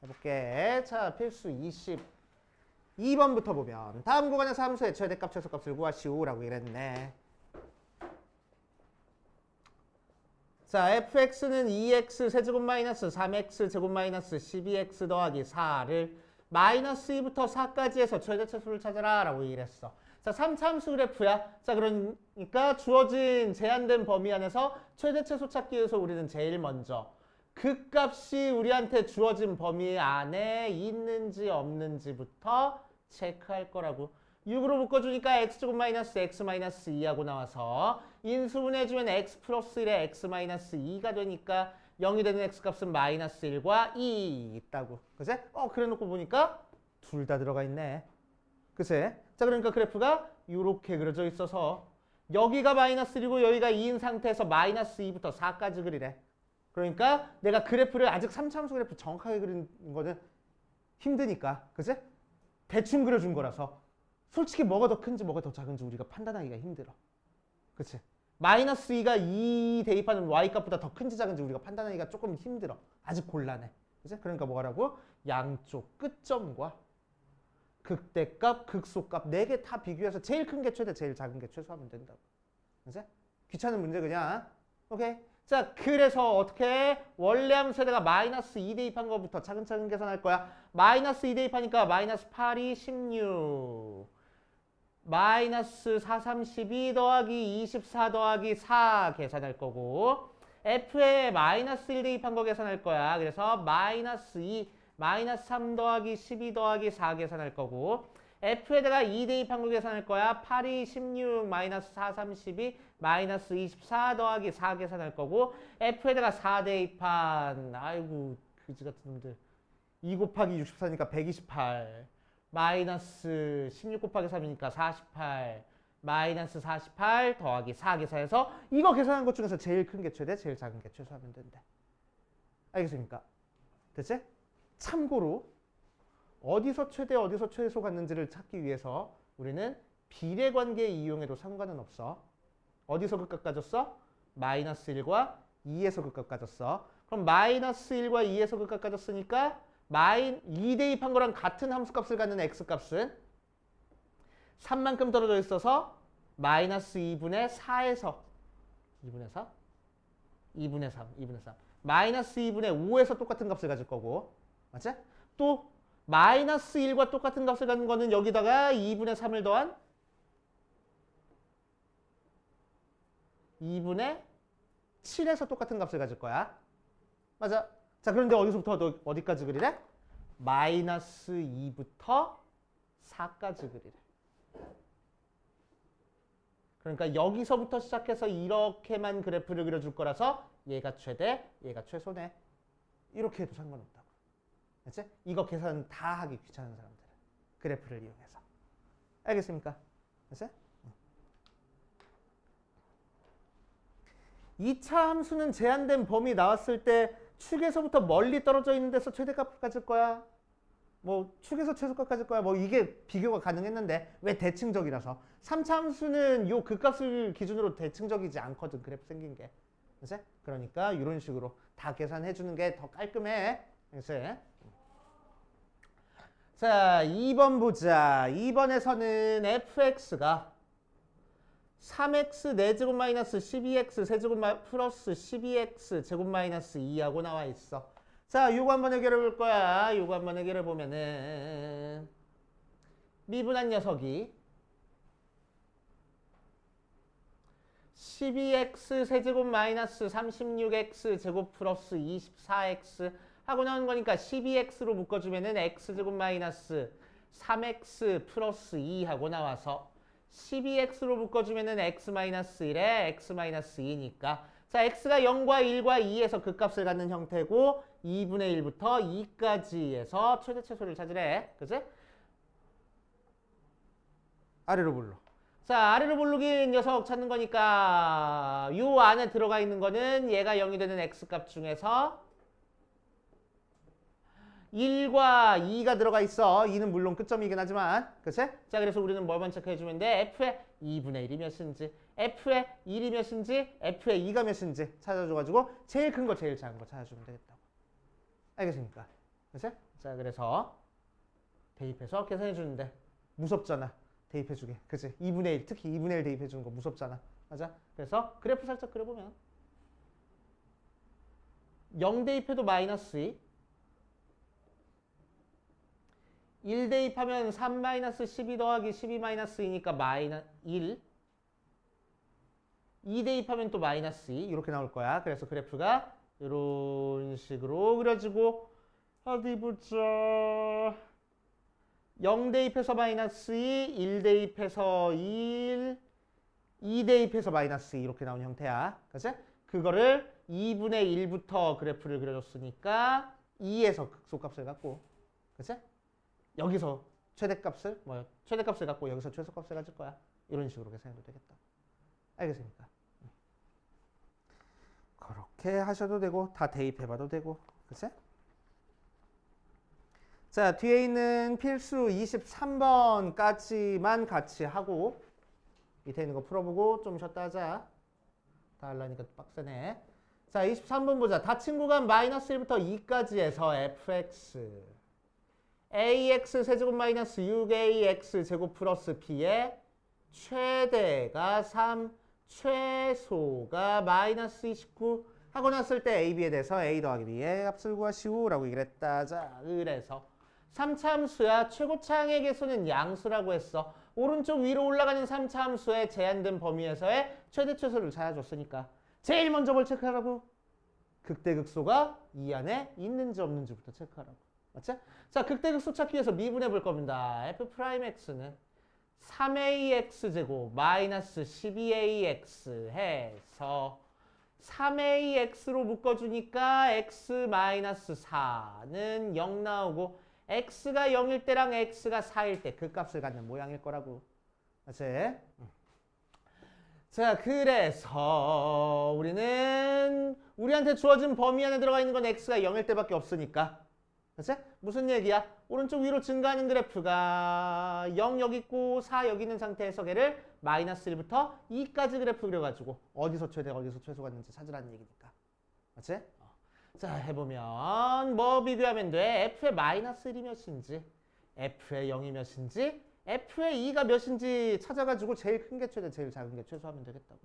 해볼게. 자, 필수 22번부터 보면 다음 구간에서 함수의 최대값, 최소값을 구하시오라고 이랬네. 자, fx는 2x 세제곱 마이너스 3x 제곱 마이너스 12x 더하기 4를 마이너스 2부터 4까지 해서 최대 최소를 찾아라 라고 이랬어. 자, 3차 함수 그래프야. 자, 그러니까 주어진 제한된 범위 안에서 최대 최소 찾기 위해서 우리는 제일 먼저 극값이 우리한테 주어진 범위 안에 있는지 없는지부터 체크할 거라고. 6으로 묶어주니까 x제곱 마이너스 x 마이너스 2하고 나와서 인수분해주면 x 플러스 1에 x 마이너스 2가 되니까 0이 되는 x값은 마이너스 1과 2 있다고. 그치? 그래 놓고 보니까 둘 다 들어가 있네. 그치? 자, 그러니까 그래프가 이렇게 그려져 있어서 여기가 마이너스 1이고 여기가 2인 상태에서 마이너스 2부터 4까지 그리래. 그러니까 내가 그래프를 아직 3차함수 그래프 정확하게 그리는 거는 힘드니까. 그치? 대충 그려준 거라서 솔직히 뭐가 더 큰지 뭐가 더 작은지 우리가 판단하기가 힘들어. 그치? 마이너스 2가 2 대입하는 y값보다 더 큰지 작은지 우리가 판단하기가 조금 힘들어. 아직 곤란해. 그치? 그러니까 뭐라고? 양쪽 끝점과 극대값, 극소값 4개 다 비교해서 제일 큰 게 최대, 제일 작은 게 최소하면 된다고. 그치? 귀찮은 문제 그냥. 오케이. 자, 그래서 어떻게 원래 함수에다가 마이너스 2 대입한 거부터 차근차근 계산할 거야. 마이너스 2 대입하니까 마이너스 8이 16. 마이너스 4, 32 더하기 24 더하기 4 계산할 거고 f에 마이너스 1 대입한 거 계산할 거야. 그래서 마이너스 2, 마이너스 3 더하기 12 더하기 4 계산할 거고 f에다가 2 대입한 거 계산할 거야. 8이 16, 마이너스 4, 32, 마이너스 24 더하기 4 계산할 거고 f에다가 4 대입한 아이고 그지 같은 놈들 2 곱하기 64니까 128 마이너스 16 곱하기 3이니까 48 마이너스 48 더하기 4 계산해서 이거 계산한 것 중에서 제일 큰 게 최대, 제일 작은 게 최소하면 된대. 알겠습니까? 됐지? 참고로 어디서 최대, 어디서 최소 갔는지를 찾기 위해서 우리는 비례관계 이용해도 상관은 없어. 어디서 극값 가졌어? 마이너스 1과 2에서 극값 가졌어. 그럼 마이너스 1과 2에서 극값 가졌으니까 2 대입한 거랑 같은 함수값을 갖는 x값은 3만큼 떨어져 있어서 마이너스 2분의 4에서 2분의 4? 2분의 3, 2분의 3. 마이너스 2분의 5에서 똑같은 값을 가질 거고, 맞지? 또 마이너스 1과 똑같은 값을 갖는 거는 여기다가 2분의 3을 더한 2분의 7에서 똑같은 값을 가질 거야. 맞아. 자, 그런데 어디서부터 어디까지 그리래? 마이너스 2부터 4까지 그리래. 그러니까 여기서부터 시작해서 이렇게만 그래프를 그려줄 거라서 얘가 최대, 얘가 최소네. 이렇게 해도 상관없다고. 알지? 이거 계산 다 하기 귀찮은 사람들은 그래프를 이용해서. 알겠습니까? 알지? 2차 함수는 제한된 범위 나왔을 때 축에서부터 멀리 떨어져 있는 데서 최대값 가질 거야. 뭐 축에서 최소값 가질 거야. 뭐 이게 비교가 가능했는데 왜 대칭적이라서. 3차 함수는 요 극값을 기준으로 대칭적이지 않거든. 그래프 생긴 게. 그치? 그러니까 이런 식으로 다 계산해 주는 게 더 깔끔해. 그치? 자, 2번 보자. 2번에서는 fx가 3x 4제곱 마이너스 12x 세제곱 플러스 12x 제곱 마이너스 2하고 나와 있어. 자, 요거 한번 해결해 볼 거야. 요거 한번 해결해 보면은 미분한 녀석이 12x 세제곱 마이너스 36x 제곱 플러스 24x 하고 나온 거니까 12x로 묶어주면은 x제곱 마이너스 3x 플러스 2 하고 나와서 12x로 묶어주면은 x-1에 x-2니까 자, x가 0과 1과 2에서 극값을 갖는 형태고 2분의 1부터 2까지에서 최대 최소를 찾으래. 그치? 아래로 불러. 자, 아래로 부르기 녀석 찾는 거니까 요 안에 들어가 있는 거는 얘가 0이 되는 x값 중에서 1과 2가 들어가 있어. 2는 물론 끝점이긴 하지만. 그치? 자, 그래서 우리는 뭘만 체크해주면 돼? f의 2분의 1이 몇인지, f의 1이 몇인지, f의 2가 몇인지 찾아줘가지고 제일 큰 거, 제일 작은 거 찾아주면 되겠다고. 알겠습니까? 그치? 자, 그래서 대입해서 계산해주는데 무섭잖아. 대입해주게. 그치? 2분의 1, 특히 2분의 1 대입해주는 거 무섭잖아. 맞아? 그래서 그래프 살짝 그려보면 0 대입해도 마이너스 2, 1 대입하면 3-12 더하기 12-2니까 마이너스 1. 2 대입하면 또 마이너스 2 이렇게 나올 거야. 그래서 그래프가 이런 식으로 그려지고 어디 보자. 0 대입해서 마이너스 2, 1 대입해서 1, 2 대입해서 마이너스 2 이렇게 나온 형태야. 그치? 그거를 2분의 1부터 그래프를 그려줬으니까 2에서 극소값을 갖고 그치? 여기서 최대값을 최대값을 갖고 여기서 최소값을 가질 거야. 이런 식으로 계산해도 되겠다. 알겠습니까? 그렇게 하셔도 되고 다 대입해봐도 되고 그치? 자, 뒤에 있는 필수 23번까지만 같이 하고 밑에 있는 거 풀어보고 좀 쉬었다 하자. 다 하려니까 빡세네. 자, 23번 보자. 닫힌 구간 마이너스 1부터 2까지 해서 fx ax 세제곱 마이너스 6ax 제곱 플러스 b의 최대가 3, 최소가 마이너스 29 하고 났을 때 a, b에 대해서 a 더하기 b의 값을 구하시오 라고 얘기를 했다. 자, 그래서 3차 함수야. 최고차항의 개수는 양수라고 했어. 오른쪽 위로 올라가는 3차 함수의 제한된 범위에서의 최대 최소를 찾아줬으니까 제일 먼저 뭘 체크하라고? 극대극소가 이 안에 있는지 없는지부터 체크하라고. 맞지? 자, 극대극소 찾기 위해서 미분해 볼 겁니다. f'x는 3ax제곱 마이너스 12ax 해서 3ax로 묶어주니까 x-4는 0 나오고 x가 0일 때랑 x가 4일 때 그 값을 갖는 모양일 거라고. 맞지? 자, 그래서 우리는 우리한테 주어진 범위 안에 들어가 있는 건 x가 0일 때밖에 없으니까. 그치? 무슨 얘기야? 오른쪽 위로 증가하는 그래프가 0 여기 있고 4 여기 있는 상태에서 걔를 마이너스 1부터 2까지 그래프 그려가지고 어디서 최대 어디서 최소가 있는지 찾으라는 얘기니까. 맞지? 자, 해보면 뭐 비교하면 돼? f의 마이너스 1이 몇인지, f의 0이 몇인지, f의 2가 몇인지 찾아가지고 제일 큰 게 최대, 제일 작은 게 최소하면 되겠다고.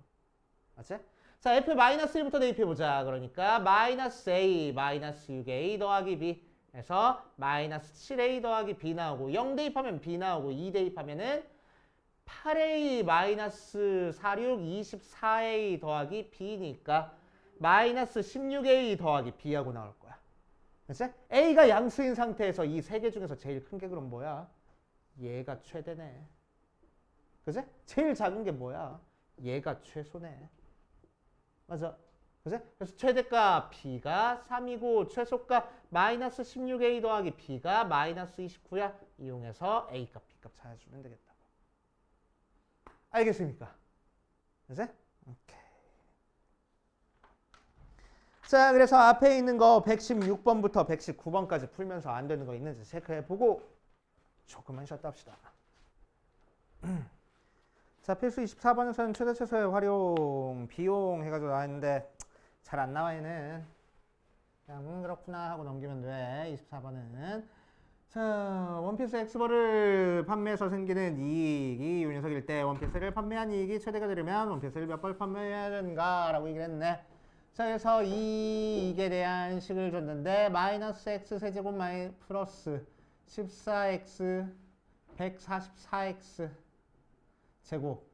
맞지? 자, f 마이너스 1부터 대입해보자. 그러니까 마이너스 a, 마이너스 6a 더하기 b 해서 마이너스 7a 더하기 b 나오고 0 대입하면 b 나오고 2 대입하면은 8a 마이너스 46, 24a 더하기 b니까 마이너스 16a 더하기 b하고 나올 거야. 그치? a가 양수인 상태에서 이 세 개 중에서 제일 큰 게 그럼 뭐야? 얘가 최대네. 그치? 제일 작은 게 뭐야? 얘가 최소네. 맞아. 그치? 그래서 최대값 b가 3이고 최소값 마이너스 16a 더하기 b가 마이너스 29야. 이용해서 a값, b값 찾아주면 되겠다고. 알겠습니까? 그치? 오케이. 자, 그래서 앞에 있는 거 116번부터 119번까지 풀면서 안 되는 거 있는지 체크해보고 조금만 쉬었다 합시다. 자, 필수 24번에서는 최대 최소의 활용, 비용 해가지고 나왔는데 잘 안 나와 얘는. 그냥 그렇구나 하고 넘기면 돼. 24번은. 자, 원피스 엑스벌을 판매해서 생기는 이익이 이 녀석일 때 원피스를 판매한 이익이 최대가 되려면 원피스를 몇 벌 판매해야 되는가 라고 얘기를 했네. 자, 그래서 이 이익에 대한 식을 줬는데 마이너스 x 세제곱 플러스 14x 144x 제곱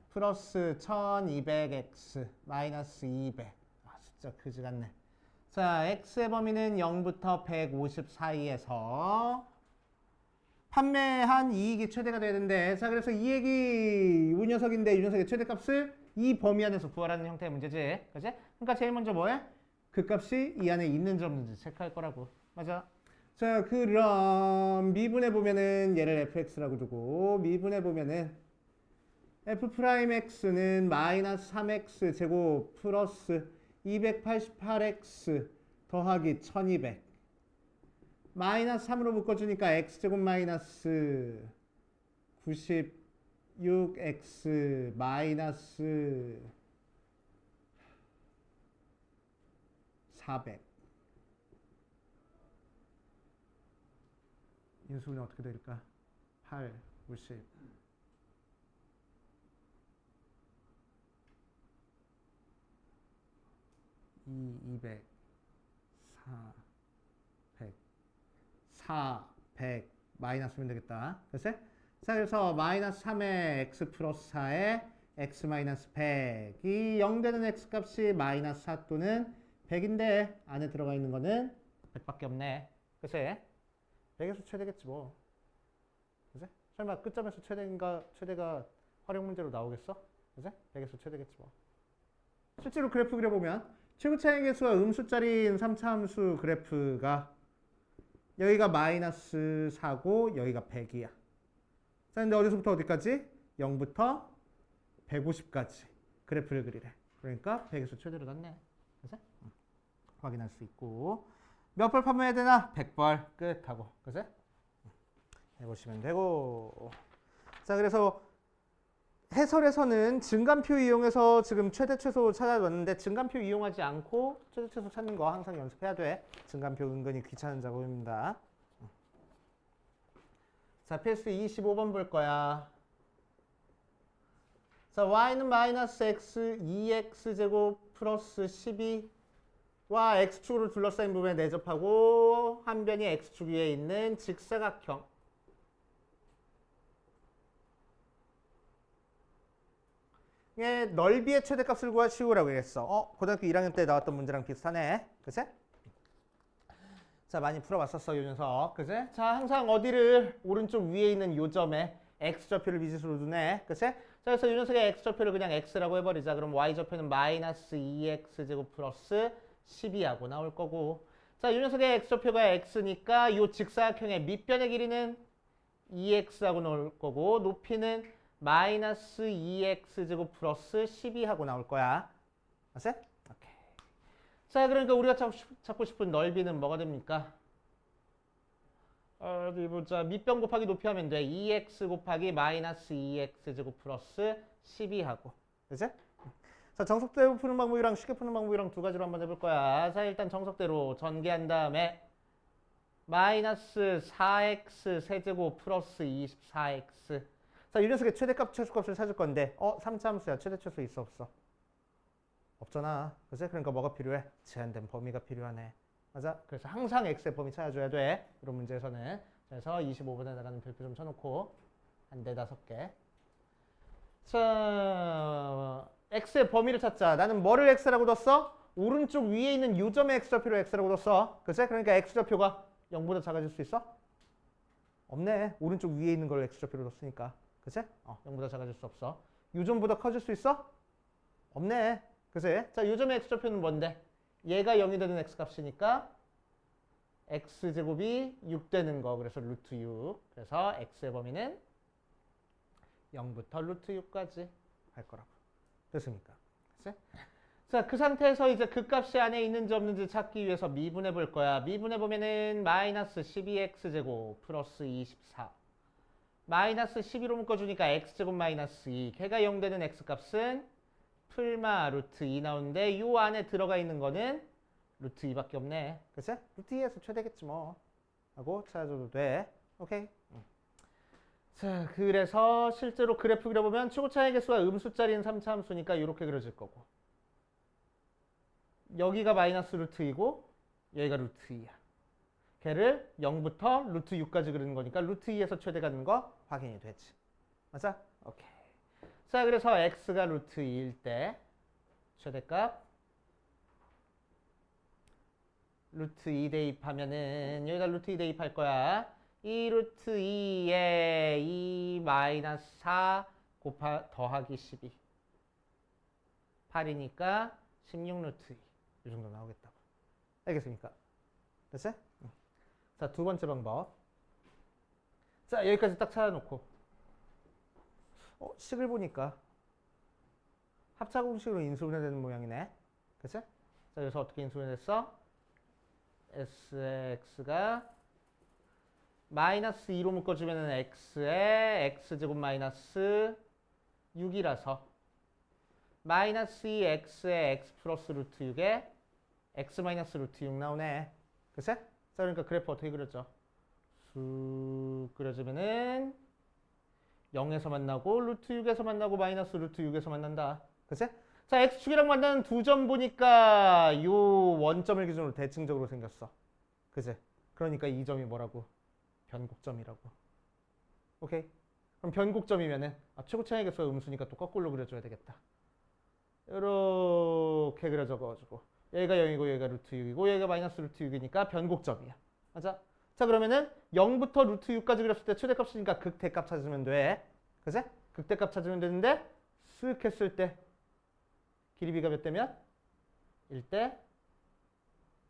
플러스 1200x 마이너스 200. 아, 진짜 그지 같네. 자, x의 범위는 0부터 150 사이에서 판매한 이익이 최대가 돼야 되는데, 자, 그래서 이익이 이 녀석인데 이 녀석의 최대값을 이 범위 안에서 구하라는 형태의 문제지. 그치? 그러니까 제일 먼저 뭐해? 그 값이 이 안에 있는지 없는지 체크할 거라고. 맞아. 자, 그럼 미분해 보면은 얘를 fx라고 두고 미분해 보면은 f'x는 마이너스 3x 제곱 플러스 288x 더하기 1200 마이너스 3으로 묶어주니까 x제곱 마이너스 96x 마이너스 400 인수분해 어떻게 될까? 8, 90 200 400 400 마이너스면 되겠다. 그치? 자, 그래서 마이너스 3의 x 플러스 4의 x 마이너스 100이 0 되는 x 값이 마이너스 4 또는 100인데 안에 들어가 있는 거는 100밖에 없네. 그치? 100에서 최대겠지 뭐. 그치? 설마 끝점에서 최대가 활용 문제로 나오겠어? 그치? 100에서 최대겠지 뭐. 실제로 그래프 그려보면 최고 차이 계수가 음수짜리인 3차 함수 그래프가 여기가 마이너스 4고 여기가 100이야. 자, 근데 어디서부터 어디까지? 0부터 150까지 그래프를 그리래. 그러니까 100에서 최대로 났네. 그래서 확인할 수 있고 몇 벌 판매해야 되나? 100벌 끝하고. 그래서 해보시면 되고. 자, 그래서 해설에서는 증감표 이용해서 지금 최대 최소 찾아왔는데 증감표 이용하지 않고 최대 최소 찾는 거 항상 연습해야 돼. 증감표 은근히 귀찮은 작업입니다. 자, 필수 25번 볼 거야. 자, y는 마이너스 x 2x 제곱 플러스 12와 x축으로 둘러싸인 부분에 내접하고 한 변이 x축 위에 있는 직사각형 넓이의 최대값을 구하시오라고 했어. 고등학교 1학년 때 나왔던 문제랑 비슷하네. 그치? 자, 많이 풀어봤었어, 요 녀석. 그치? 자, 항상 어디를 오른쪽 위에 있는 요 점에 x좌표를 미지수로 두네. 그치? 자, 그래서 요 녀석의 x좌표를 그냥 x라고 해버리자. 그럼 y좌표는 마이너스 2x제곱 플러스 12하고 나올 거고. 자, 요 녀석의 x좌표가 x니까 요 직사각형의 밑변의 길이는 2x하고 나올 거고 높이는 마이너스 2x제곱 플러스 12하고 나올 거야. 알았어? 오케이. 자, 그러니까 우리가 찾고 싶은 넓이는 뭐가 됩니까? 어디 보자. 밑변 곱하기 높이 하면 돼. 2x 곱하기 마이너스 2x제곱 플러스 12하고. 그치? 자, 정석대로 푸는 방법이랑 쉽게 푸는 방법이랑 두 가지로 한번 해볼 거야. 자, 일단 정석대로 전개한 다음에 마이너스 4x 세제곱 플러스 24x. 자, 이 녀석의 최대값, 최소값을 찾을 건데 3차함수야. 최대 최소 있어 없어? 없잖아. 그치? 그러니까 뭐가 필요해? 제한된 범위가 필요하네. 맞아? 그래서 항상 x의 범위 찾아줘야 돼. 이런 문제에서는. 그래서 25번에다가는 별표 좀 쳐놓고 한 4-5개. 자, x의 범위를 찾자. 나는 뭐를 x라고 뒀어? 오른쪽 위에 있는 요점의 x좌표를 x라고 뒀어. 그치? 그러니까 x좌표가 0보다 작아질 수 있어? 없네. 오른쪽 위에 있는 걸 x좌표로 뒀으니까. 그치? 0보다 작아질 수 없어. 요점보다 커질 수 있어? 없네. 그치? 자, 요점의 x좌표는 뭔데? 얘가 0이 되는 x값이니까 x제곱이 6 되는 거. 그래서 루트 6. 그래서 x의 범위는 0부터 루트 6까지 할 거라고. 됐습니까? 그치? 자, 그 상태에서 이제 그 값이 안에 있는지 없는지 찾기 위해서 미분해 볼 거야. 미분해 보면은 마이너스 12x제곱 플러스 24. 마이너스 12로 묶어주니까 x제곱 마이너스 2. 걔가 0 되는 x값은 풀마 루트 2 나오는데 요 안에 들어가 있는 거는 루트 2밖에 없네. 그치? 루트 2에서 최대겠지 뭐. 하고 찾아줘도 돼. 오케이? 자, 그래서 실제로 그래프 그려보면 최고차의 개수가 음수짜리인 3차 함수니까 이렇게 그려질 거고. 여기가 마이너스 루트 2고 여기가 루트 2야. 걔를 0부터 루트 6까지 그리는 거니까 루트 2에서 최대 가는 거 확인이 되지. 맞아? 오케이. 자, 그래서 x가 루트 2일 때 최대값 루트 2 대입하면은 여기다 루트 2 대입할 거야. 이 루트 2에 2 마이너스 4 더하기 12. 8이니까 16 루트 2. 이 정도 나오겠다고. 알겠습니까? 됐지? 자, 두 번째 방법. 자, 여기까지 딱 찾아놓고 식을 보니까 합차공식으로 인수분해되는 모양이네. 그치? 자, 그래서 어떻게 인수분해됐어? Sx가 마이너스 2로 묶어주면 x에 x제곱 마이너스 6이라서 마이너스 2x에 x 플러스 루트 6에 x 마이너스 루트 6 나오네. 그치? 자, 그러니까 그래프 어떻게 그렸죠? 쑥 그려주면은 0에서 만나고 루트 6에서 만나고 마이너스 루트 6에서 만난다. 그치? 자, x축이랑 만나는 두 점 보니까 요 원점을 기준으로 대칭적으로 생겼어. 그치? 그러니까 이 점이 뭐라고? 변곡점이라고. 오케이? 그럼 변곡점이면은 최고차의 개수가 음수니까 또 거꾸로 그려줘야 되겠다. 이렇게 그려줘가지고 여기가 0이고 여기가 루트 6이고 여기가 마이너스 루트 6이니까 변곡점이야. 맞아? 자, 그러면은 0부터 루트 6까지 그렸을 때 최대값이니까 극대값 찾으면 돼. 그치? 극대값 찾으면 되는데 쓱 했을 때 길이비가 몇 대면? 1대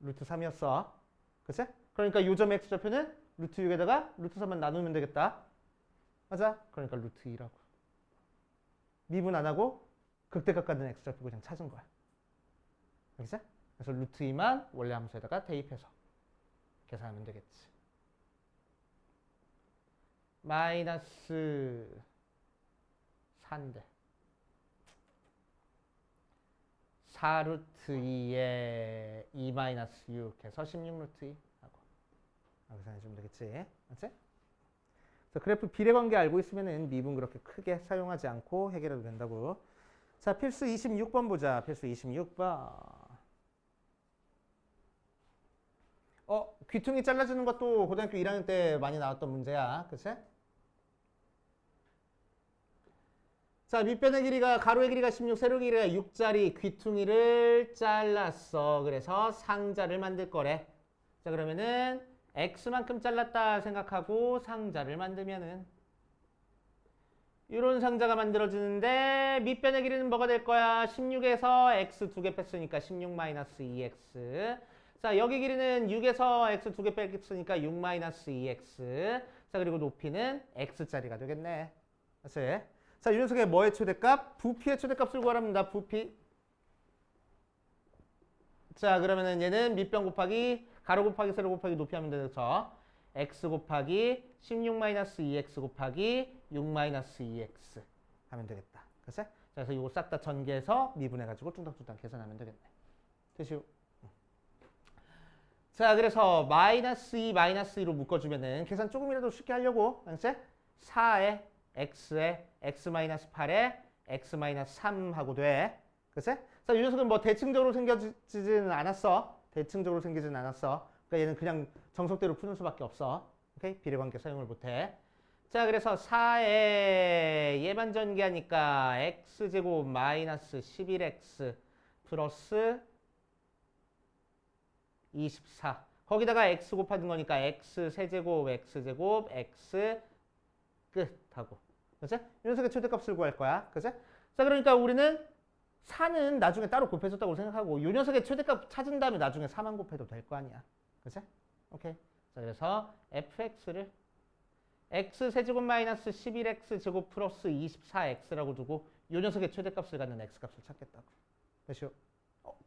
루트 3이었어. 그치? 그러니까 요점의 x좌표는 루트 6에다가 루트 3만 나누면 되겠다. 맞아? 그러니까 루트 2라고. 미분 안 하고 극대값 갖는 x좌표 그냥 찾은 거야. 알겠지? 그래서 루트 2만 원래 함수에다가 대입해서 계산하면 되겠지. 마이너스 4인데 4루트 2에 2 마이너스 6 해서 16 루트 2 하고 계산해주면 되겠지. 맞지? 그래프 비례관계 알고 있으면 미분 그렇게 크게 사용하지 않고 해결해도 된다고. 자, 필수 26번 보자. 필수 26번. 귀퉁이 잘라주는 것도 고등학교 1학년 때 많이 나왔던 문제야. 그치? 자, 밑변의 길이가 가로의 길이가 16, 세로의 길이가 6짜리 귀퉁이를 잘랐어. 그래서 상자를 만들 거래. 자, 그러면은 x만큼 잘랐다 생각하고 상자를 만들면은 이런 상자가 만들어지는데 밑변의 길이는 뭐가 될 거야? 16에서 x 2개 뺐으니까 16-2x. 자, 여기 길이는 6에서 x 2개 뺐으니까 6-2x. 자, 그리고 높이는 x짜리가 되겠네. 맞지? 자, 이 녀석의 뭐의 최대값? 부피의 최대값을 구하랍니다. 부피. 자, 그러면은 얘는 밑변 곱하기 가로 곱하기 세로 곱하기 높이 하면 되죠. x 곱하기 16-2x 곱하기 6-2x 하면 되겠다. 그치? 그래서 이거 싹 다 전개해서 미분해가지고 뚱땅뚱땅 계산하면 되겠네. 되시오. 자, 그래서 마이너스 2, 마이너스 2로 묶어주면은 계산 조금이라도 쉽게 하려고 알았지? 4에 x에 x 마이너스 8에 x 마이너스 3 하고 돼. 그치? 자, 이 녀석은 뭐 대칭적으로 생겨지지는 않았어. 대칭적으로 생기지는 않았어. 그러니까 얘는 그냥 정석대로 푸는 수밖에 없어. 오케이? 비례관계 사용을 못해. 자, 그래서 4에 얘만 전개하니까 x제곱 마이너스 11x 플러스 24. 거기다가 x 곱하는 거니까 x 세제곱, x제곱, x 끝하고. 그치? 이 녀석의 최대값을 구할 거야. 그치? 자, 그러니까 우리는 4는 나중에 따로 곱해줬다고 생각하고 이 녀석의 최대값 찾은 다음에 나중에 4만 곱해도 될 거 아니야. 그치? 오케이. 자, 그래서 fx를 x 세제곱 마이너스 11x 제곱 플러스 24x라고 두고 이 녀석의 최대값을 갖는 x값을 찾겠다고. 됐죠?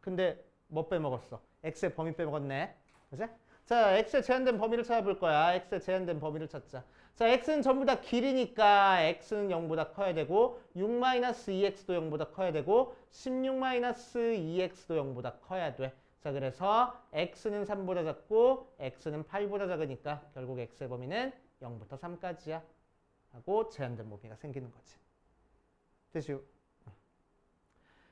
근데 뭐 빼먹었어? x의 범위 빼먹었네. 그치? 자, x의 제한된 범위를 찾아볼 거야. x의 제한된 범위를 찾자. 자, x는 전부 다 길이니까 x는 0보다 커야 되고 6-2x도 0보다 커야 되고 16-2x도 0보다 커야 돼. 자, 그래서 x는 3보다 작고 x는 8보다 작으니까 결국 x의 범위는 0부터 3까지야. 하고 제한된 범위가 생기는 거지. 되시오?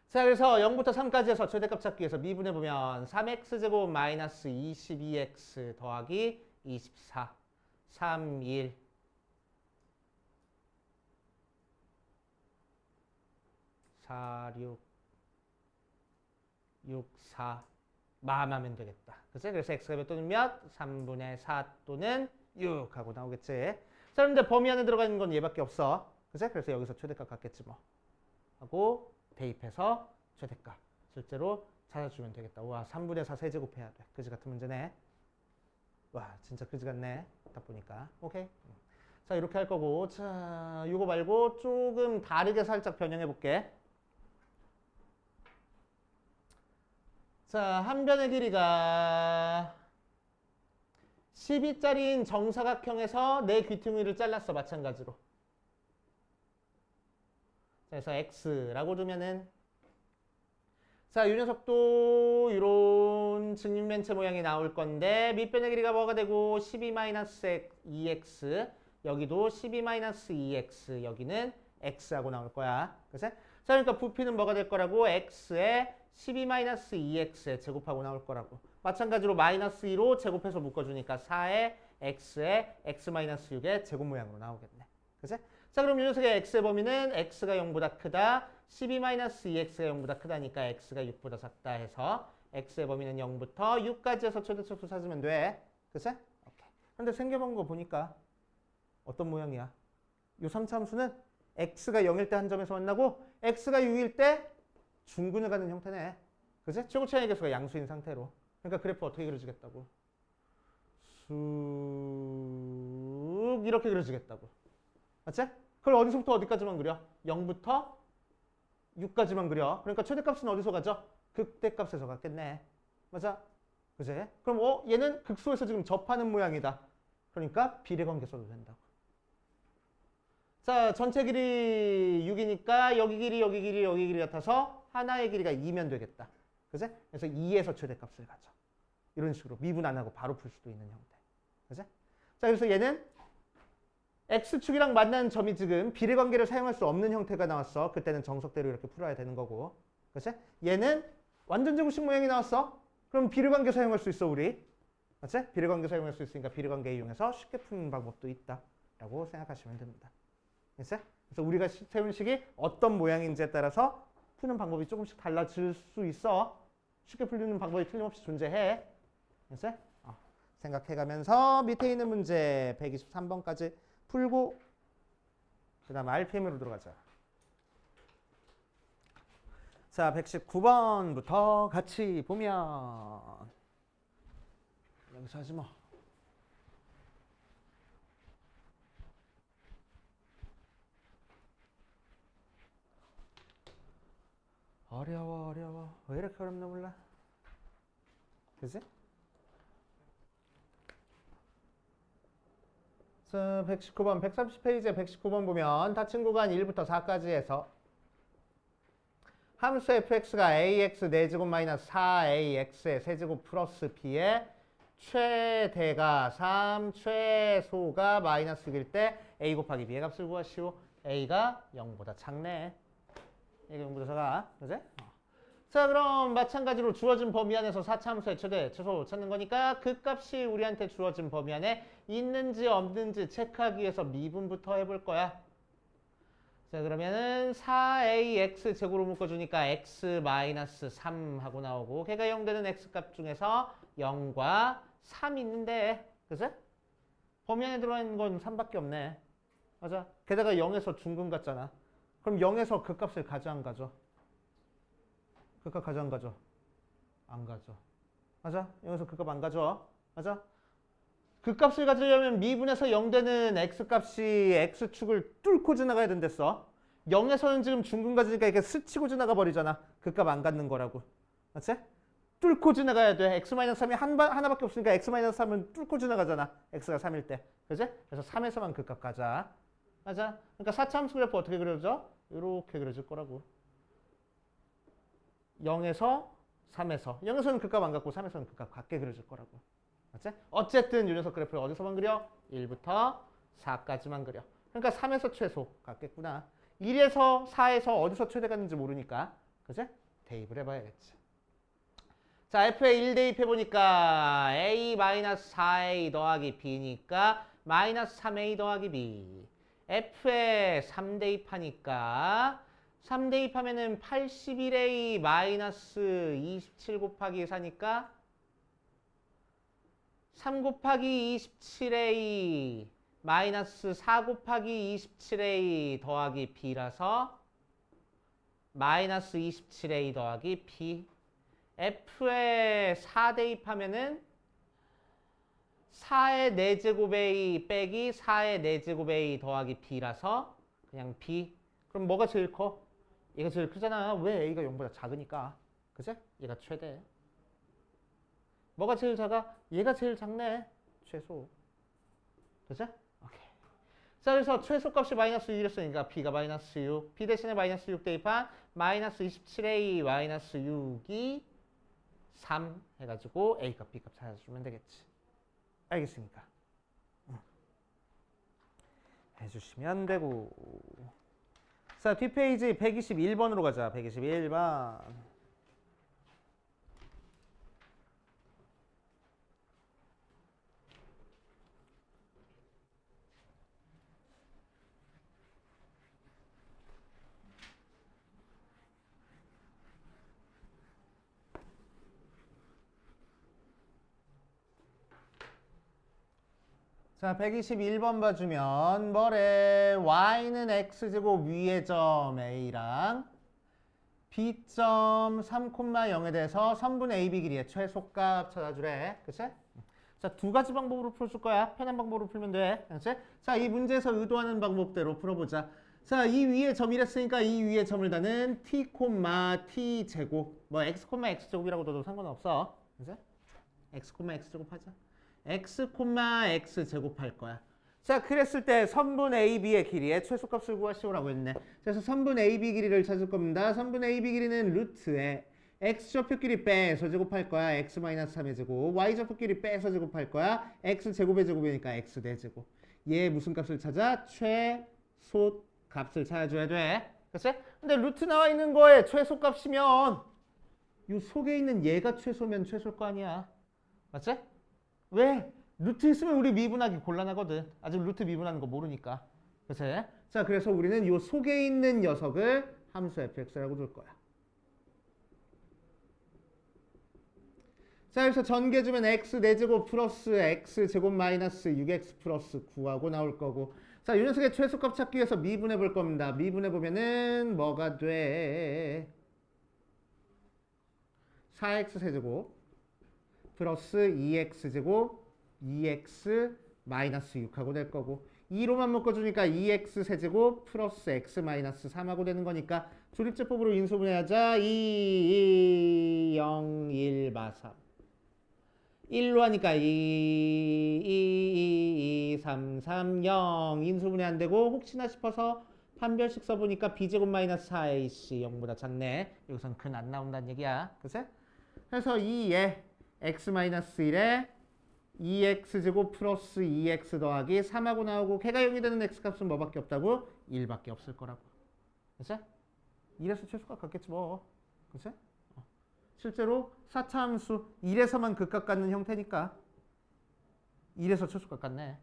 자, 그래서 0부터 3까지 해서 최대값 찾기 위해서 미분해보면 3x제곱 마이너스 22x 더하기 24 3, 1 4, 6 6, 4 마음하면 되겠다. 그치? 그래서 x가 몇 또는 몇? 3분의 4 또는 6 하고 나오겠지. 자, 그런데 범위 안에 들어가 있는 건 얘밖에 없어. 그치? 그래서 여기서 최대값 갖겠지 뭐. 하고 대입해서 최대값 실제로 찾아주면 되겠다. 와, 3분의 4 세제곱 해야 돼. 그지 같은 문제네. 와, 진짜 그지 같네. 딱 보니까. 오케이. 자, 이렇게 할 거고. 자, 이거 말고 조금 다르게 살짝 변형해 볼게. 자, 한 변의 길이가 12짜리인 정사각형에서 내 귀퉁이를 잘랐어. 마찬가지로. 그래서 x라고 두면은 자, 이 녀석도 이런 직육면체 모양이 나올 건데 밑변의 길이가 뭐가 되고 12-2x 여기도 12-2x 여기는 x하고 나올 거야. 그치? 자, 그러니까 부피는 뭐가 될 거라고? x에 12-2x에 제곱하고 나올 거라고. 마찬가지로 마이너스 2로 제곱해서 묶어주니까 4에 x에 x-6의 제곱 모양으로 나오겠네. 그치? 자, 그럼 이 녀석의 x의 범위는 x가 0보다 크다. 12-2x가 0보다 크다니까 x가 6보다 작다 해서 x의 범위는 0부터 6까지 해서 최대값을 찾으면 돼. 그치? 오케이. 근데 생겨본 거 보니까 어떤 모양이야? 이 3차 함수는 x가 0일 때 한 점에서 만나고 x가 6일 때 중근을 갖는 형태네. 그치? 최고 차이 계수가 양수인 상태로. 그러니까 그래프 어떻게 그려지겠다고? 쑥 이렇게 그려지겠다고. 맞지? 그걸 어디서부터 어디까지만 그려? 0부터 6까지만 그려. 그러니까 최대값은 어디서 가죠? 극대값에서 갔겠네. 맞아? 그지? 그럼 얘는 극소에서 지금 접하는 모양이다. 그러니까 비례관계 써도 된다고. 자, 전체 길이 6이니까 여기 길이, 여기 길이, 여기 길이 같아서 하나의 길이가 2면 되겠다. 그지? 그래서 2에서 최대값을 가져. 이런 식으로 미분 안 하고 바로 풀 수도 있는 형태. 그지? 자, 그래서 얘는 x축이랑 만나는 점이 지금 비례관계를 사용할 수 없는 형태가 나왔어. 그때는 정석대로 이렇게 풀어야 되는 거고. 그치? 얘는 완전 제곱식 모양이 나왔어. 그럼 비례관계 사용할 수 있어, 우리. 그치? 비례관계 사용할 수 있으니까 비례관계 이용해서 쉽게 푸는 방법도 있다. 라고 생각하시면 됩니다. 그치? 그래서 우리가 세운 식이 어떤 모양인지에 따라서 푸는 방법이 조금씩 달라질 수 있어. 쉽게 풀리는 방법이 틀림없이 존재해. 그치? 생각해가면서 밑에 있는 문제 123번까지 풀고 그 다음 RPM으로 들어가자. 자, 119번부터 같이 보면 여기서 하지 뭐. 어려워. 왜 이렇게 어렵나 몰라. 그치? 자, 119번, 130페이지에 119번 보면 닫힌 구간 1부터 4까지 해서 함수 fx가 ax 4제곱 마이너스 4ax의 세제곱 플러스 b의 최대가 3, 최소가 마이너스 6일 때 a 곱하기 b의 값을 구하시오. a가 0보다 작네. A가 0보다 작아. 그지? 자, 그럼 마찬가지로 주어진 범위 안에서 4차함수의 최대, 최소 찾는 거니까 그 값이 우리한테 주어진 범위 안에 있는지 없는지 체크하기 위해서 미분부터 해볼 거야. 자, 그러면은 4ax 제곱으로 묶어주니까 x-3 하고 나오고 걔가 0 되는 x값 중에서 0과 3 있는데 그치? 범위 안에 들어있는 건 3밖에 없네. 맞아? 게다가 0에서 중근 같잖아. 그럼 0에서 그 값을 가져 안 가져? 그 값 가져 안 가져? 안 가져. 맞아? 0에서 그 값 안 가져. 맞아? 그 값을 가지려면 미분에서 0 되는 x값이 x축을 뚫고 지나가야 된댔어. 0에서는 지금 중근 가지니까 이렇게 스치고 지나가 버리잖아. 그 값 안 갖는 거라고. 맞지? 뚫고 지나가야 돼. x-3이 하나밖에 없으니까 x-3은 뚫고 지나가잖아. x가 3일 때. 그지? 그래서 3에서만 그 값 가자. 맞아? 그러니까 4차 함수 그래프 어떻게 그려져? 이렇게 그려질 거라고. 0에서 3에서. 0에서는 그 값 안 갖고 3에서는 그 값 갖게 그려질 거라고. 맞지? 어쨌든 이 녀석 그래프를 어디서만 그려? 1부터 4까지만 그려. 그러니까 3에서 최소 같겠구나. 1에서 4에서 어디서 최대 갔는지 모르니까. 그지? 대입을 해봐야겠지. 자, F에 1 대입해보니까 A-4A 더하기 B니까 마이너스 3A 더하기 B. F에 3 대입하니까 3 대입하면은 81A 마이너스 27 곱하기 4니까 3 곱하기 27A 마이너스 4 곱하기 27A 더하기 B라서 마이너스 27A 더하기 B. F에 4 대입하면은 4의 4제곱 A 빼기 4의 4제곱 A 더하기 B라서 그냥 B. 그럼 뭐가 제일 커? 얘가 제일 크잖아. 왜? A가 0보다 작으니까. 그치? 얘가 최대. 뭐가 제일 작아? 얘가 제일 작네. 최소. 그치? 오케이. 자, 그래서 최소값이 마이너스 6이랬으니까 B가 마이너스 6. B 대신에 마이너스 6 대입한 마이너스 27A 마이너스 6이 3 해가지고 A값, B값 찾아주면 되겠지. 알겠습니까? 해주시면 되고. 자, 뒷페이지 121번으로 가자. 121번. 자, 121번 봐주면 뭐래? y는 x제곱 위의 점 a랑 b점 3,0에 대해서 선분 AB 길이의 최소값 찾아주래. 그치? 자, 두 가지 방법으로 풀어줄 거야. 편한 방법으로 풀면 돼. 그치? 자, 이 문제에서 의도하는 방법대로 풀어보자. 자, 이 위에 점이랬으니까 이 위에 점을 다는 t, t 제곱. 뭐 x, x 제곱이라고 둬도 상관없어. 그치? x, x 제곱 하자. x, x 제곱할 거야. 자, 그랬을 때 선분 AB의 길이의 최소값을 구하시오라고 했네. 그래서 선분 AB 길이를 찾을 겁니다. 선분 AB 길이는 루트에 x좌표끼리 빼서 제곱할 거야. x-3의 제곱. y좌표끼리 빼서 제곱할 거야. x제곱의 제곱이니까 x 대제곱. 얘 무슨 값을 찾아? 최소 값을 찾아줘야 돼. 그치? 근데 루트 나와 있는 거에 최소값이면 이 속에 있는 얘가 최소면 최소일 거 아니야. 맞지? 왜? 루트 있으면 우리 미분하기 곤란하거든. 아직 루트 미분하는 거 모르니까. 그치? 자, 그래서 우리는 이 속에 있는 녀석을 함수 fx라고 둘 거야. 자, 그래서 전개주면 x 4제곱 플러스 x 제곱 마이너스 6x 플러스 9하고 나올 거고. 자, 이 녀석의 최소값 찾기 위해서 미분해 볼 겁니다. 미분해 보면은 뭐가 돼? 4x 세제곱 플러스 2x 제곱 2x 마이너스 6하고 될 거고 2로만 묶어주니까 2x 세제곱 플러스 x 마이너스 3하고 되는 거니까 조립제법으로 인수분해하자. 2, 0, 1, 3 1로 하니까 2, 3, 3, 0 인수분해 안 되고 혹시나 싶어서 판별식 써보니까 b제곱 마이너스 4ac 0보다 작네. 여기선 근 안 나온다는 얘기야. 그치? 그래서 2에 x 마이너스 1에 2x제곱 플러스 2x 더하기 3하고 나오고 걔가 0이 되는 x값은 뭐밖에 없다고? 1밖에 없을 거라고. 그치? 1에서 최소값 같겠지 뭐. 그치? 실제로 4차 함수 1에서만 극값 갖는 형태니까 1에서 최소값 같네.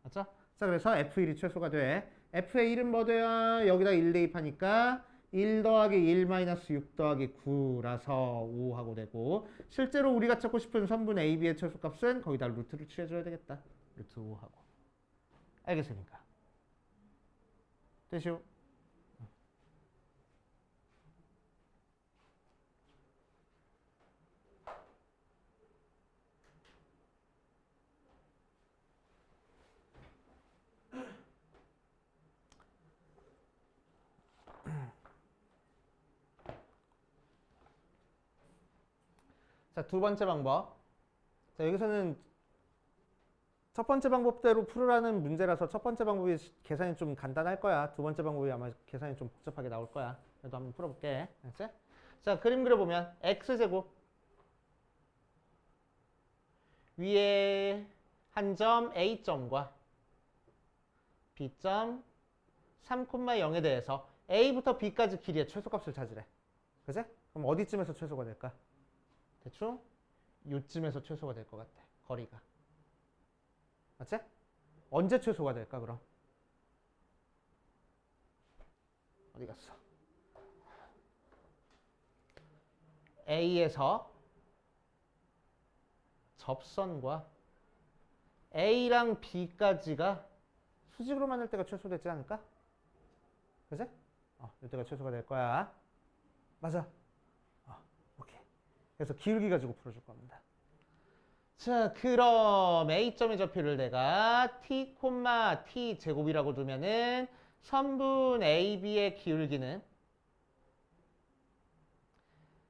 맞죠? 자, 그래서 F1이 최소가 돼. F의 1은 뭐 돼야 여기다 1 대입하니까 1 더하기 1 마이너스 6 더하기 9라서 5하고 되고 실제로 우리가 찾고 싶은 선분 AB의 최소값은 거기다 루트를 취해줘야 되겠다. 루트 5하고. 알겠습니까? 되시오? 자, 두 번째 방법. 자, 여기서는 첫 번째 방법대로 풀으라는 문제라서 첫 번째 방법이 계산이 좀 간단할 거야. 두 번째 방법이 아마 계산이 좀 복잡하게 나올 거야. 그래도 한번 풀어볼게. 알았지? 자, 그림 그려보면 x제곱 위에 한 점 A점과 B점 3,0에 대해서 A부터 B까지 길이의 최소값을 찾으래. 그치? 그럼 어디쯤에서 최소가 될까? 대충 요쯤에서 최소가 될 것 같아. 거리가. 맞지? 언제 최소가 될까 그럼? 어디 갔어? A에서 접선과 A랑 B까지가 수직으로 만들 때가 최소되지 않을까? 그치? 이때가 최소가 될 거야. 맞아. 오케이. 그래서 기울기 가지고 풀어줄 겁니다. 자, 그럼 A점의 좌표를 내가 t, t 제곱이라고 두면은 선분 AB의 기울기는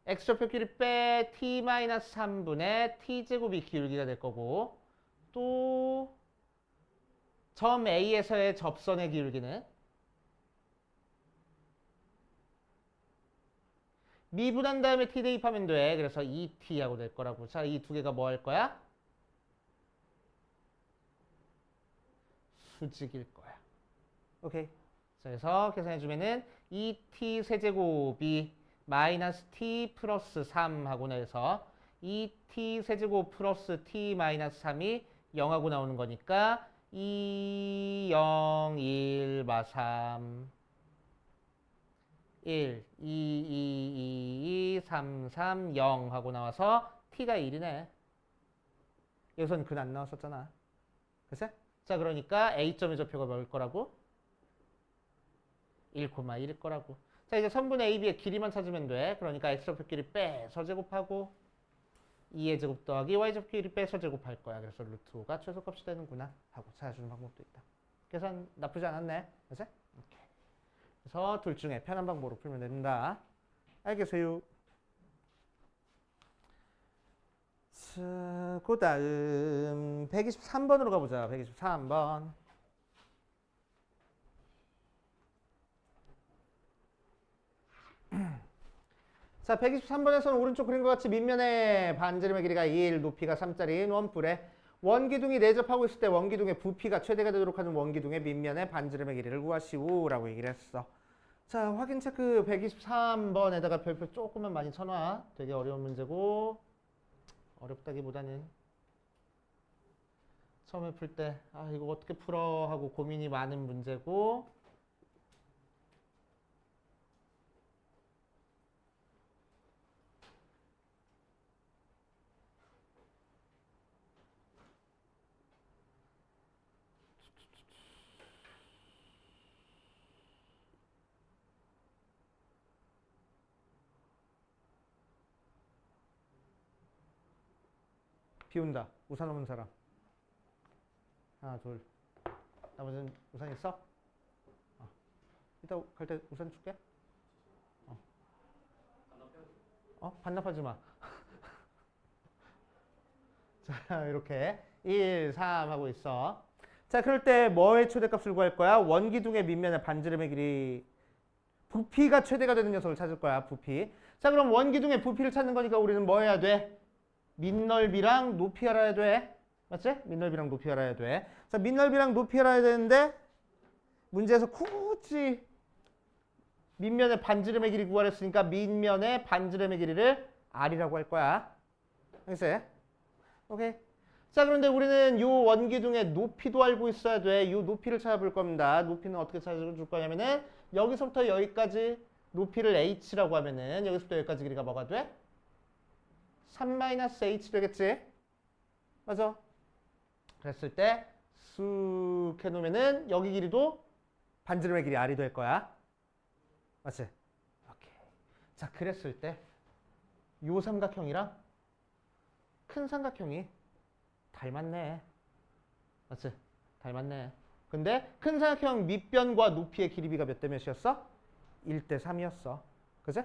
x좌표끼리 빼 t-3분의 t제곱이 기울기가 될 거고 또 점 A에서의 접선의 기울기는 미분한 다음에 t 대입하면 돼. 그래서 2t하고 될 거라고. 자, 이 두 개가 뭐 할 거야? 수직일 거야. 오케이. 자, 그래서 계산해주면은 2t 세제곱이 마이너스 t 플러스 3 하고 나서 2t 세제곱 플러스 t 마이너스 3이 0하고 나오는 거니까 2, 0, 1, 마 3, 1, 2, 2, 2, 2, 3, 3, 0 하고 나와서 t가 1이네. 여기서는 근 안 나왔었잖아. 그치? 자, 그러니까 A점의 좌표가 뭘 거라고? 1,1일 거라고. 자, 이제 선분 AB의 길이만 찾으면 돼. 그러니까 X좌표끼리 빼서 제곱하고 2의 제곱 더하기 Y좌표끼리 빼서 제곱할 거야. 그래서 루트 5가 최소값이 되는구나 하고 찾아주는 방법도 있다. 계산 나쁘지 않았네. 그치? 오케이. 그래서 둘 중에 편한 방법으로 풀면 된다. 알겠어요? 자, 그 다음 123번으로 가보자. 123번. 자, 123번에서는 오른쪽 그림과 같이 밑면의 반지름의 길이가 1, 높이가 3짜리인 원뿔에 원기둥이 내접하고 있을 때 원기둥의 부피가 최대가 되도록 하는 원기둥의 밑면의 반지름의 길이를 구하시오 라고 얘기를 했어. 자, 확인 체크 123번에다가 별표 조금만 많이 쳐놔. 되게 어려운 문제고 어렵다기보다는 처음에 풀 때 이거 어떻게 풀어 하고 고민이 많은 문제고 비 온다. 우산 없는 사람. 하나, 둘. 나머지는 우산 있어? 이따 갈 때 우산 줄게. 반납하지 마. 자, 이렇게 1, 3 하고 있어. 자, 그럴 때 뭐의 최대값을 구할 거야? 원기둥의 밑면의 반지름의 길이. 부피가 최대가 되는 녀석을 찾을 거야. 부피. 자, 그럼 원기둥의 부피를 찾는 거니까 우리는 뭐 해야 돼? 밑넓이랑 높이 알아야 돼. 맞지? 밑넓이랑 높이 알아야 돼. 자, 밑넓이랑 높이 알아야 되는데 문제에서 굳이 밑면의 반지름의 길이 구하랬으니까 밑면의 반지름의 길이를 R이라고 할 거야. 알겠어요? 오케이. 자, 그런데 우리는 요 원기둥의 높이도 알고 있어야 돼. 요 높이를 찾아볼 겁니다. 높이는 어떻게 찾아줄 거냐면은 여기서부터 여기까지 높이를 h라고 하면은 여기서부터 여기까지 길이가 뭐가 돼? 3-h 되겠지? 맞아. 그랬을 때 쑥 해놓으면은 여기 길이도 반지름의 길이 R이 될 거야. 맞지? 오케이. 자, 그랬을 때 요 삼각형이랑 큰 삼각형이 닮았네. 맞지? 닮았네. 근데 큰 삼각형 밑변과 높이의 길이비가 몇 대 몇이었어? 1대 3이었어. 그지?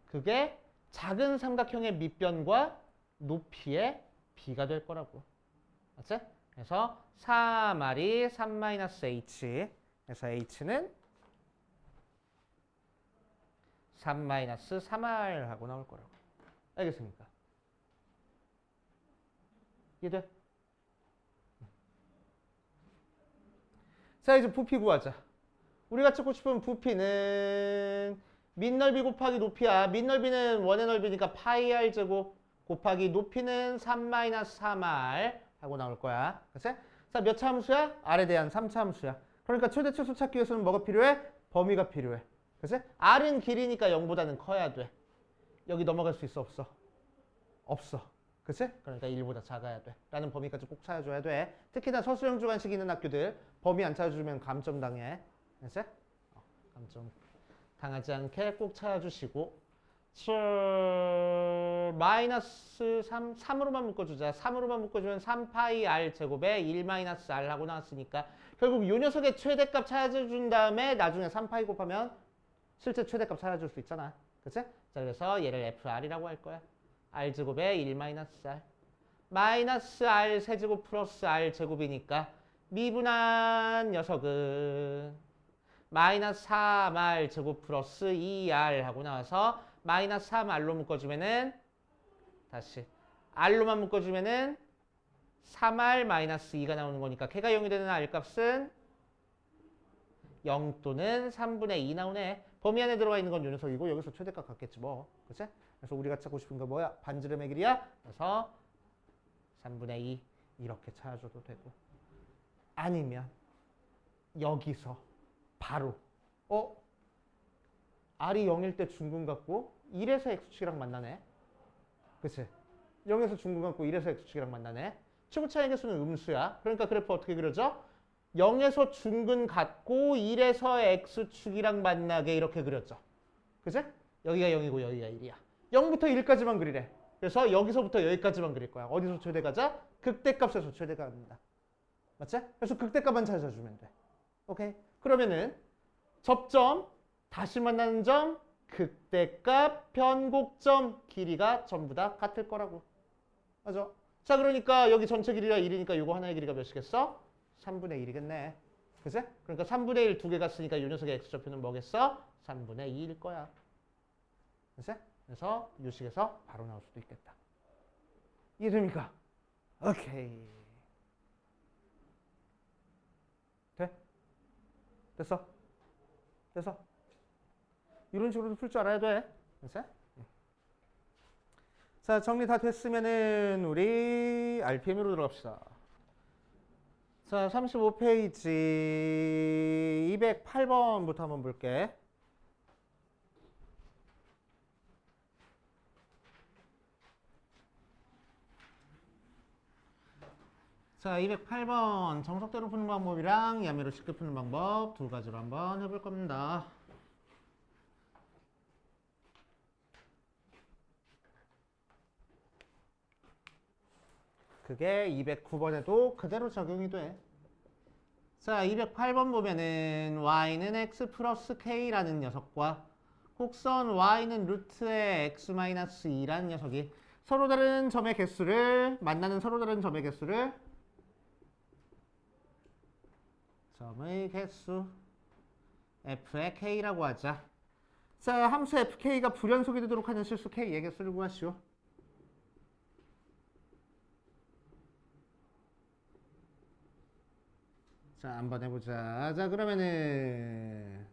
그게 작은 삼각형의 밑변과 높이의 비가 될 거라고. 맞지? 그래서 3R이 3-H. 그래서 H는 3-3R 하고 나올 거라고. 알겠습니까? 이해돼? 자, 이제 부피 구하자. 우리가 찾고 싶은 부피는 밑넓이 곱하기 높이야. 밑넓이는 원의 넓이니까 파이 r 제곱 곱하기 높이는 3-3r 하고 나올 거야. 그치? 자, 몇 차 함수야? r에 대한 3차 함수야. 그러니까 최대차수 찾기 위해서는 뭐가 필요해? 범위가 필요해. 그치? r은 길이니까 0보다는 커야 돼. 여기 넘어갈 수 있어? 없어? 없어. 그치? 그러니까 1보다 작아야 돼. 라는 범위까지 꼭 찾아줘야 돼. 특히나 서술형 주관식 있는 학교들 범위 안 찾아주면 감점 당해. 그치? 감점 당하지 않게 꼭 찾아주시고 마이너스 3으로만 묶어주자. 3으로만 묶어주면 3파이 r 제곱에 1-r 하고 나왔으니까 결국 이 녀석의 최대값 찾아준 다음에 나중에 3파이 곱하면 실제 최대값 찾아줄 수 있잖아. 그치? 자, 그래서 얘를 FR이라고 할 거야. r 제곱에 1-r 마이너스 r 세제곱 플러스 r 제곱이니까 미분한 녀석은 마이너스 3r 제곱 플러스 2r 하고 나와서 마이너스 3r로 묶어주면은 다시 r로만 묶어주면은 3r 마이너스 2가 나오는 거니까 걔가 0이 되는 r 값은 0 또는 3분의 2 나오네. 범위 안에 들어가 있는 건 요 녀석이고 여기서 최대값 같겠지 뭐. 그치? 그래서 우리가 찾고 싶은 거 뭐야? 반지름의 길이야? 그래서 3분의 2 이렇게 찾아줘도 되고 아니면 여기서 바로 r이 0일 때 중근 같고 1에서 x축이랑 만나네. 그치? 0에서 중근 같고 1에서 x축이랑 만나네. 최고차의 개수는 음수야. 그러니까 그래프 어떻게 그려져? 0에서 중근 같고 1에서 x축이랑 만나게 이렇게 그렸죠. 그치? 여기가 0이고 여기가 1이야. 0부터 1까지만 그리래. 그래서 여기서부터 여기까지만 그릴 거야. 어디서 최대가자? 극대값에서 최대가입니다. 맞지? 그래서 극대값만 찾아주면 돼. 오케이? 그러면은 접점, 다시 만나는 점, 극대값, 변곡점 길이가 전부 다 같을 거라고. 맞아? 자, 그러니까 여기 전체 길이가 1이니까 이거 하나의 길이가 몇이겠어? 3분의 1이겠네. 그치? 그러니까 3분의 1 두 개 갔으니까 이 녀석의 x좌표는 뭐겠어? 3분의 2일 거야. 그치? 그래서 이 식에서 바로 나올 수도 있겠다. 이해됩니까? 오케이. 돼? 됐어? 됐어? 이런 식으로도 풀 줄 알아야 돼. 그치? 자, 정리 다 됐으면은 우리 RPM으로 들어갑시다. 자, 35페이지 208번부터 한번 볼게. 자, 208번 정석대로 푸는 방법이랑 야매로 쉽게 푸는 방법 두 가지로 한번 해볼 겁니다. 그게 209번에도 그대로 적용이 돼. 자, 208번 보면은 y는 x 플러스 k라는 녀석과 곡선 y는 루트의 x-2라는 녀석이 서로 다른 점의 개수를 만나는 서로 다른 점의 개수를 점의 개수 f의 k라고 하자. 자, 함수 fk가 불연속이 되도록 하는 실수 k의 개수를 구하시오. 자, 한번 해보자. 자, 그러면은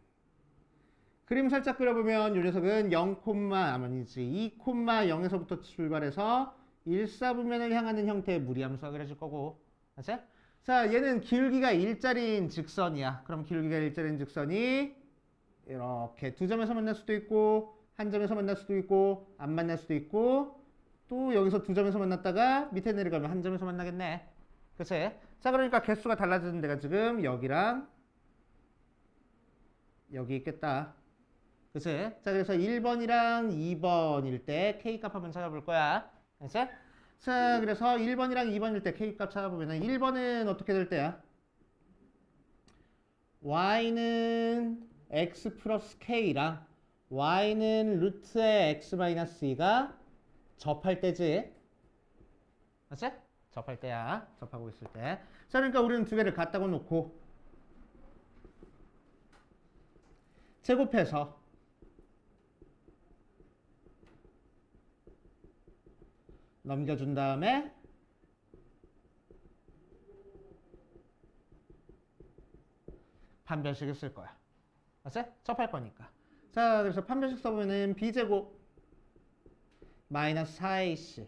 그림 살짝 그려보면 이 녀석은 0, 아니지 2,0에서부터 출발해서 1사분면을 향하는 형태의 무리함수가 그려질 거고, 맞지? 자, 얘는 기울기가 일자리인 직선이야. 그럼 기울기가 일자리인 직선이 이렇게 두 점에서 만날 수도 있고, 한 점에서 만날 수도 있고, 안 만날 수도 있고, 또 여기서 두 점에서 만났다가 밑에 내려가면 한 점에서 만나겠네. 그치? 자, 그러니까 개수가 달라지는 데가 지금 여기랑 여기 있겠다. 그치? 자, 그래서 1번이랑 2번일 때 K값 한번 찾아볼 거야. 그치? 자, 그래서 1번이랑 2번일 때 K값 찾아보면 1번은 어떻게 될 때야? Y는 X 플러스 K랑 Y는 루트의 X 마이너스 2가 접할 때지. 맞지? 접할 때야. 접하고 있을 때. 자, 그러니까 우리는 두 개를 갖다가 놓고 제곱해서 넘겨준 다음에 판별식을 쓸 거야. 맞지? 접할 거니까. 자, 그래서 판별식 써보면은 b제곱 마이너스 4ac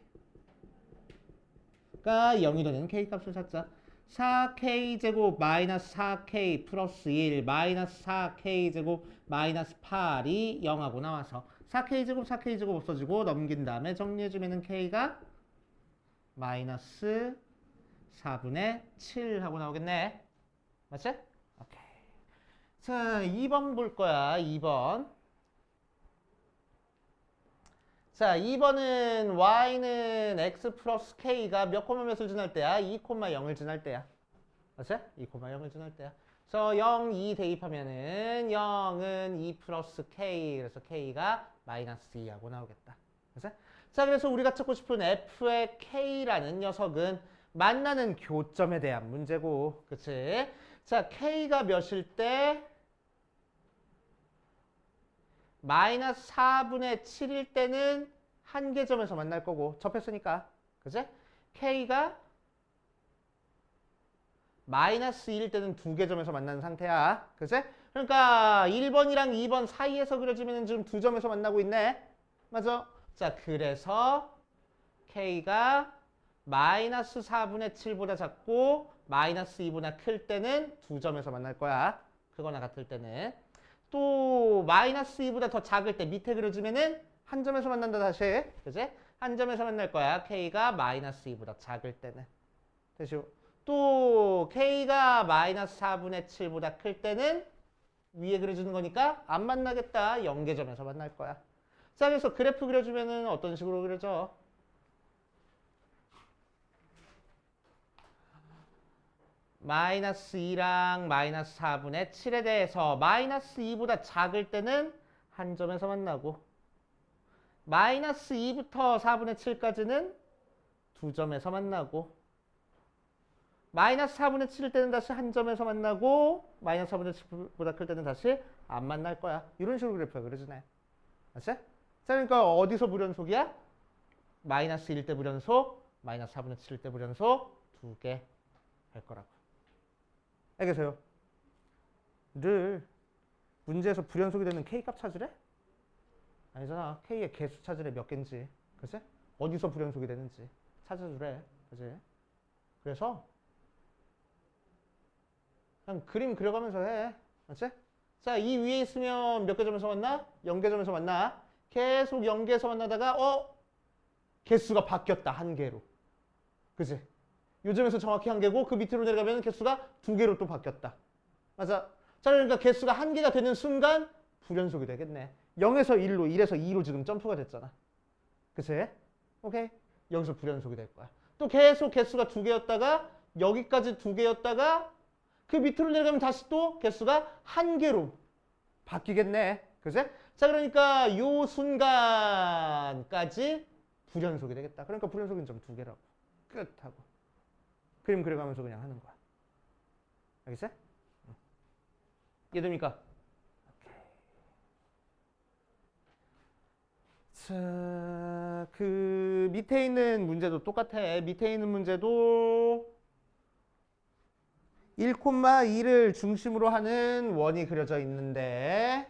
가 0이 되는 k값을 찾자. 4k제곱 마이너스 4k 플러스 1 마이너스 4k제곱 마이너스 8이 0하고 나와서 4k제곱 4k제곱 없어지고 넘긴 다음에 정리해주면 k가 마이너스 4분의 7 하고 나오겠네. 맞지? 오케이. 자, 2번 볼 거야. 2번. 자, 2번은 y는 x 플러스 k가 몇 콤마 몇을 지날 때야? 2,0을 지날 때야. 맞지? 2,0을 지날 때야. 그래서 0, 2 대입하면은 0은 2 플러스 k, 그래서 k가 마이너스 2하고 나오겠다. 그치? 자, 그래서 우리가 찾고 싶은 f의 k라는 녀석은 만나는 교점에 대한 문제고, 그치? 자, k가 몇일 때? 마이너스 4분의 7일 때는 한 개 점에서 만날 거고, 접했으니까. 그치? k가 마이너스 2일 때는 두 개 점에서 만나는 상태야. 그치? 그러니까 1번이랑 2번 사이에서 그려지면 지금 두 점에서 만나고 있네. 맞아? 자, 그래서 k가 마이너스 4분의 7보다 작고 마이너스 2보다 클 때는 두 점에서 만날 거야. 그거나 같을 때는. 또 마이너스 2보다 더 작을 때 밑에 그려주면은 한 점에서 만난다 다시. 그치? 한 점에서 만날 거야. k가 마이너스 2보다 작을 때는. 되시오? 또 k가 마이너스 4분의 7보다 클 때는 위에 그려주는 거니까 안 만나겠다. 0개점에서 만날 거야. 자, 그래서 그래프 그려주면은 어떤 식으로 그려져? 마이너스 2랑 마이너스 4분의 7에 대해서 마이너스 2보다 작을 때는 한 점에서 만나고 마이너스 2부터 4분의 7까지는 두 점에서 만나고 마이너스 4분의 7일 때는 다시 한 점에서 만나고 마이너스 4분의 7보다 클 때는 다시 안 만날 거야. 이런 식으로 그래프가 그려지네. 맞지? 자, 그러니까 어디서 불연속이야? 마이너스 1일 때 불연속, 마이너스 4분의 7일 때 불연속 두 개 할 거라고. 알겠어요? 늘 문제에서 불연속이 되는 k값 찾으래? 아니잖아. k의 개수 찾으래. 몇 개인지. 그치? 어디서 불연속이 되는지 찾아주래. 그치? 그래서 그냥 그림 그려가면서 해. 맞지? 자, 이 위에 있으면 몇 개 점에서 만나? 0개 점에서 만나. 계속 0개에서 만나다가 개수가 바뀌었다. 한 개로. 그치? 요점에서 정확히 한 개고 그 밑으로 내려가면 개수가 두 개로 또 바뀌었다. 맞아? 자, 그러니까 개수가 한 개가 되는 순간 불연속이 되겠네. 0에서 1로, 1에서 2로 지금 점프가 됐잖아. 그치? 오케이? 여기서 불연속이 될 거야. 또 계속 개수가 두 개였다가 여기까지 두 개였다가 그 밑으로 내려가면 다시 또 개수가 한 개로 바뀌겠네. 그치? 자, 그러니까 요 순간까지 불연속이 되겠다. 그러니까 불연속인 점 두 개라고. 끝하고. 그림 그려가면서 그냥 하는 거야. 알겠어? 이해됩니까? 자, 그 밑에 있는 문제도 똑같아. 밑에 있는 문제도 1,2를 중심으로 하는 원이 그려져 있는데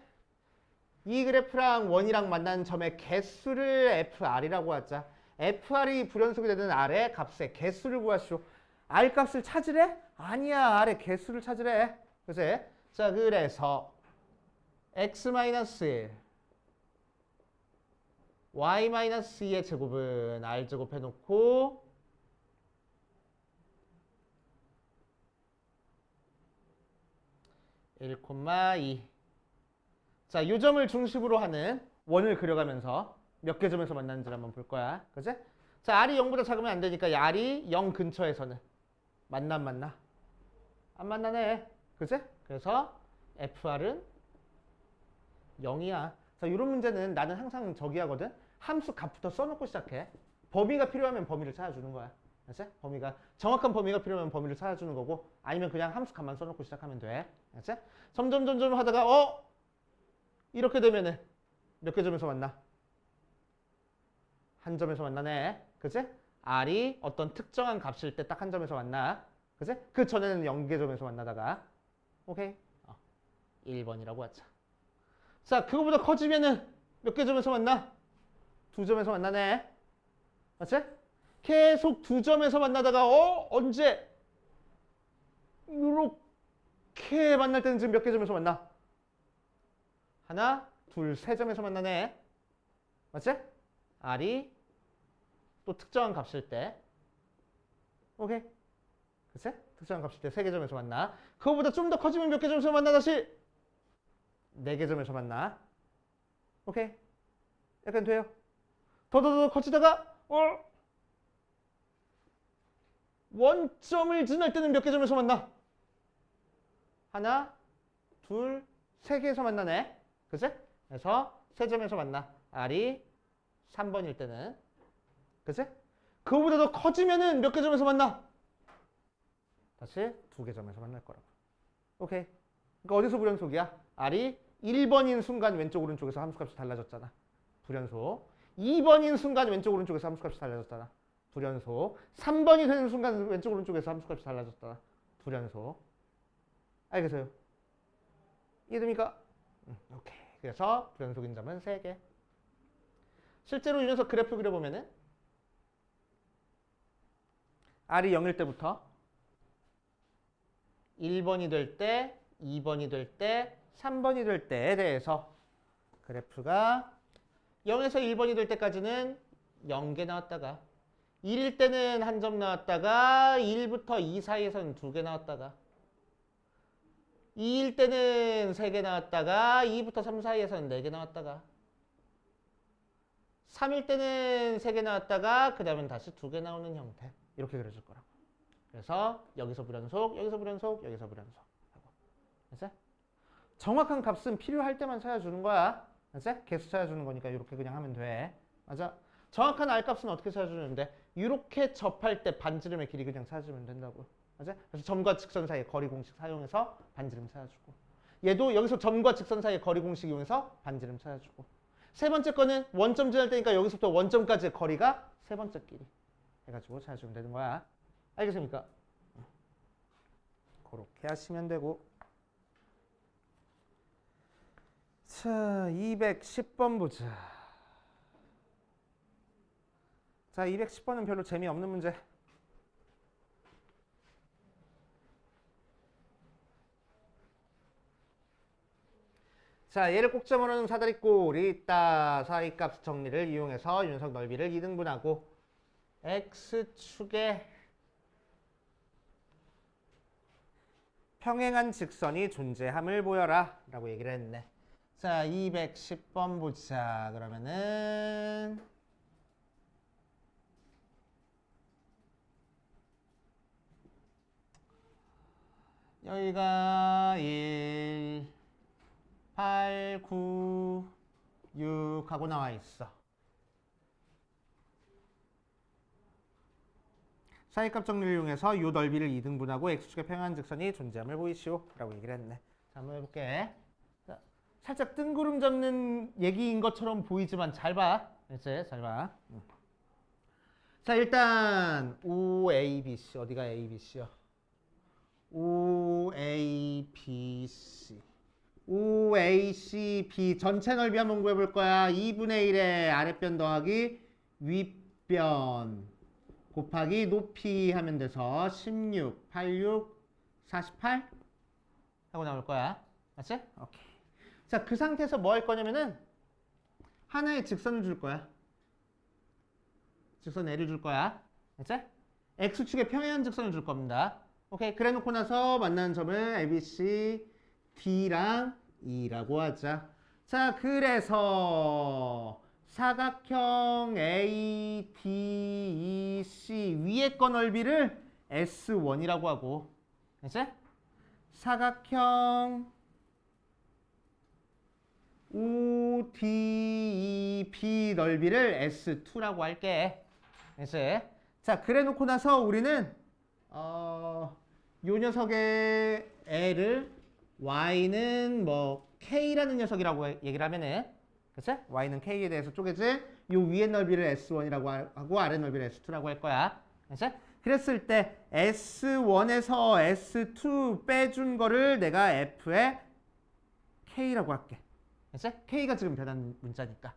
이 그래프랑 원이랑 만나는 점의 개수를 FR이라고 하자. FR이 불연속이 되는 R의 값의 개수를 구하시오. R 값을 찾으래? 아니야. R의 개수를 찾으래. 그치? 자, 그래서 X-1 y-2의 제곱은 r제곱 해놓고 1,2 자, 요 점을 중심으로 하는 원을 그려가면서 몇 개 점에서 만나는지를 한번 볼 거야. 그치? 자, r이 0보다 작으면 안 되니까 r이 0 근처에서는 만나 안 만나? 안 만나네. 그치? 그래서 FR은 0이야. 자, 이런 문제는 나는 항상 저기 하거든. 함수 값부터 써놓고 시작해. 범위가 필요하면 범위를 찾아주는 거야. 알았지? 범위가 정확한 범위가 필요하면 범위를 찾아주는 거고 아니면 그냥 함수 값만 써놓고 시작하면 돼. 알았지? 점점 하다가 이렇게 되면은 몇 개 점에서 만나? 한 점에서 만나네. 그치? R이 어떤 특정한 값일 때 딱 한 점에서 만나. 그치? 그 전에는 0개 점에서 만나다가 오케이? 1번이라고 하자. 자, 그거보다 커지면은 몇 개 점에서 만나? 2점에서 만나네. 맞지? 계속 2점에서 만나다가 언제? 이렇게 만날 때는 지금 몇 개 점에서 만나? 하나, 둘, 세 점에서 만나네. 맞지? R이 또 특정한 값일 때 오케이? 그치? 특정한 값일 때 3개 점에서 만나. 그거보다 좀 더 커지면 몇 개 점에서 만나 다시? 4개 점에서 만나. 오케이? 약간 돼요? 더 커지다가 원점을 지날 때는 몇 개 점에서 만나? 하나, 둘, 3개에서 만나네. 그치? 그래서 3점에서 만나. R이 3번일 때는. 그치? 그거보다 더 커지면은 몇 개 점에서 만나? 다시 2개 점에서 만날 거라고. 오케이. 그러니까 어디서 불연속이야? R이 1번인 순간 왼쪽 오른쪽에서 함수값이 달라졌잖아. 불연속. 2번인 순간 왼쪽 오른쪽에서 함수값이 달라졌잖아. 불연속. 3번이 되는 순간 왼쪽 오른쪽에서 함수값이 달라졌잖아. 불연속. 알겠어요? 이해됩니까? 오케이. 그래서 불연속인 점은 3개. 실제로 이 녀석 그래프 그려보면은 R이 0일 때부터 1번이 될 때, 2번이 될 때, 3번이 될 때에 대해서 그래프가 0에서 1번이 될 때까지는 0개 나왔다가 1일 때는 한 점 나왔다가 1부터 2 사이에서는 2개 나왔다가 2일 때는 3개 나왔다가 2부터 3 사이에서는 4개 나왔다가 3일 때는 3개 나왔다가 그 다음엔 다시 2개 나오는 형태 이렇게 그려줄 거라고. 그래서 여기서 불연속, 여기서 불연속, 여기서 불연속 하고. 알았지? 정확한 값은 필요할 때만 찾아주는 거야. 알았지? 개수 찾아주는 거니까 이렇게 그냥 하면 돼. 맞아? 정확한 R 값은 어떻게 찾아주는데? 이렇게 접할 때 반지름의 길이 그냥 찾아주면 된다고. 맞아? 그래서 점과 직선 사이의 거리 공식 사용해서 반지름 찾아주고 얘도 여기서 점과 직선 사이의 거리 공식 이용해서 반지름 찾아주고 세 번째 거는 원점 지날 때니까 여기서부터 원점까지의 거리가 세 번째 길이 해가지고 찾아주면 되는 거야. 알겠습니까? 그렇게 하시면 되고 자, 210번 보자. 자, 210번은 별로 재미없는 문제. 자, 얘를 꼭점으로 하는 사다리꼴이 있다. 사이값 정리를 이용해서 윤석 넓이를 2등분하고 X축에 평행한 직선이 존재함을 보여라 라고 얘기를 했네. 자, 210번 보자. 그러면은 여기가 1, 8, 9, 6 하고 나와 있어. 사이값 정리를 이용해서 이 넓이를 2등분하고 X축의 평행한 직선이 존재함을 보이시오 라고 얘기를 했네. 한번 해볼게. 자, 살짝 뜬구름 잡는 얘기인 것처럼 보이지만 잘 봐. 이제 잘 봐. 자, 일단 OABC 어디가 ABC야? OABC OACB 전체 넓이 한번 구해볼 거야. 2분의 1의 아랫변 더하기 윗변 곱하기 높이 하면 돼서 16, 86, 48 하고 나올 거야. 맞지? 오케이. 자, 그 상태에서 뭐 할 거냐면은 하나의 직선을 줄 거야. 직선 L을 줄 거야. 맞지? X축의 평행한 직선을 줄 겁니다. 오케이. 그래 놓고 나서 만나는 점을 ABC, D랑 E라고 하자. 자, 그래서 사각형 ADEC 위에 거 넓이를 S1이라고 하고, 이제 사각형 ODEB 넓이를 S2라고 할게. 이제 자, 그래 놓고 나서 우리는 요 녀석의 L을 Y는 뭐 K라는 녀석이라고 얘기를 하면은, 그치? Y는 K에 대해서 쪼개지? 요 위의 넓이를 S1이라고 하고 아래 넓이를 S2라고 할 거야. 그치? 그랬을 때 S1에서 S2 빼준 거를 내가 F의 K라고 할게. 그치? K가 지금 변한 문자니까.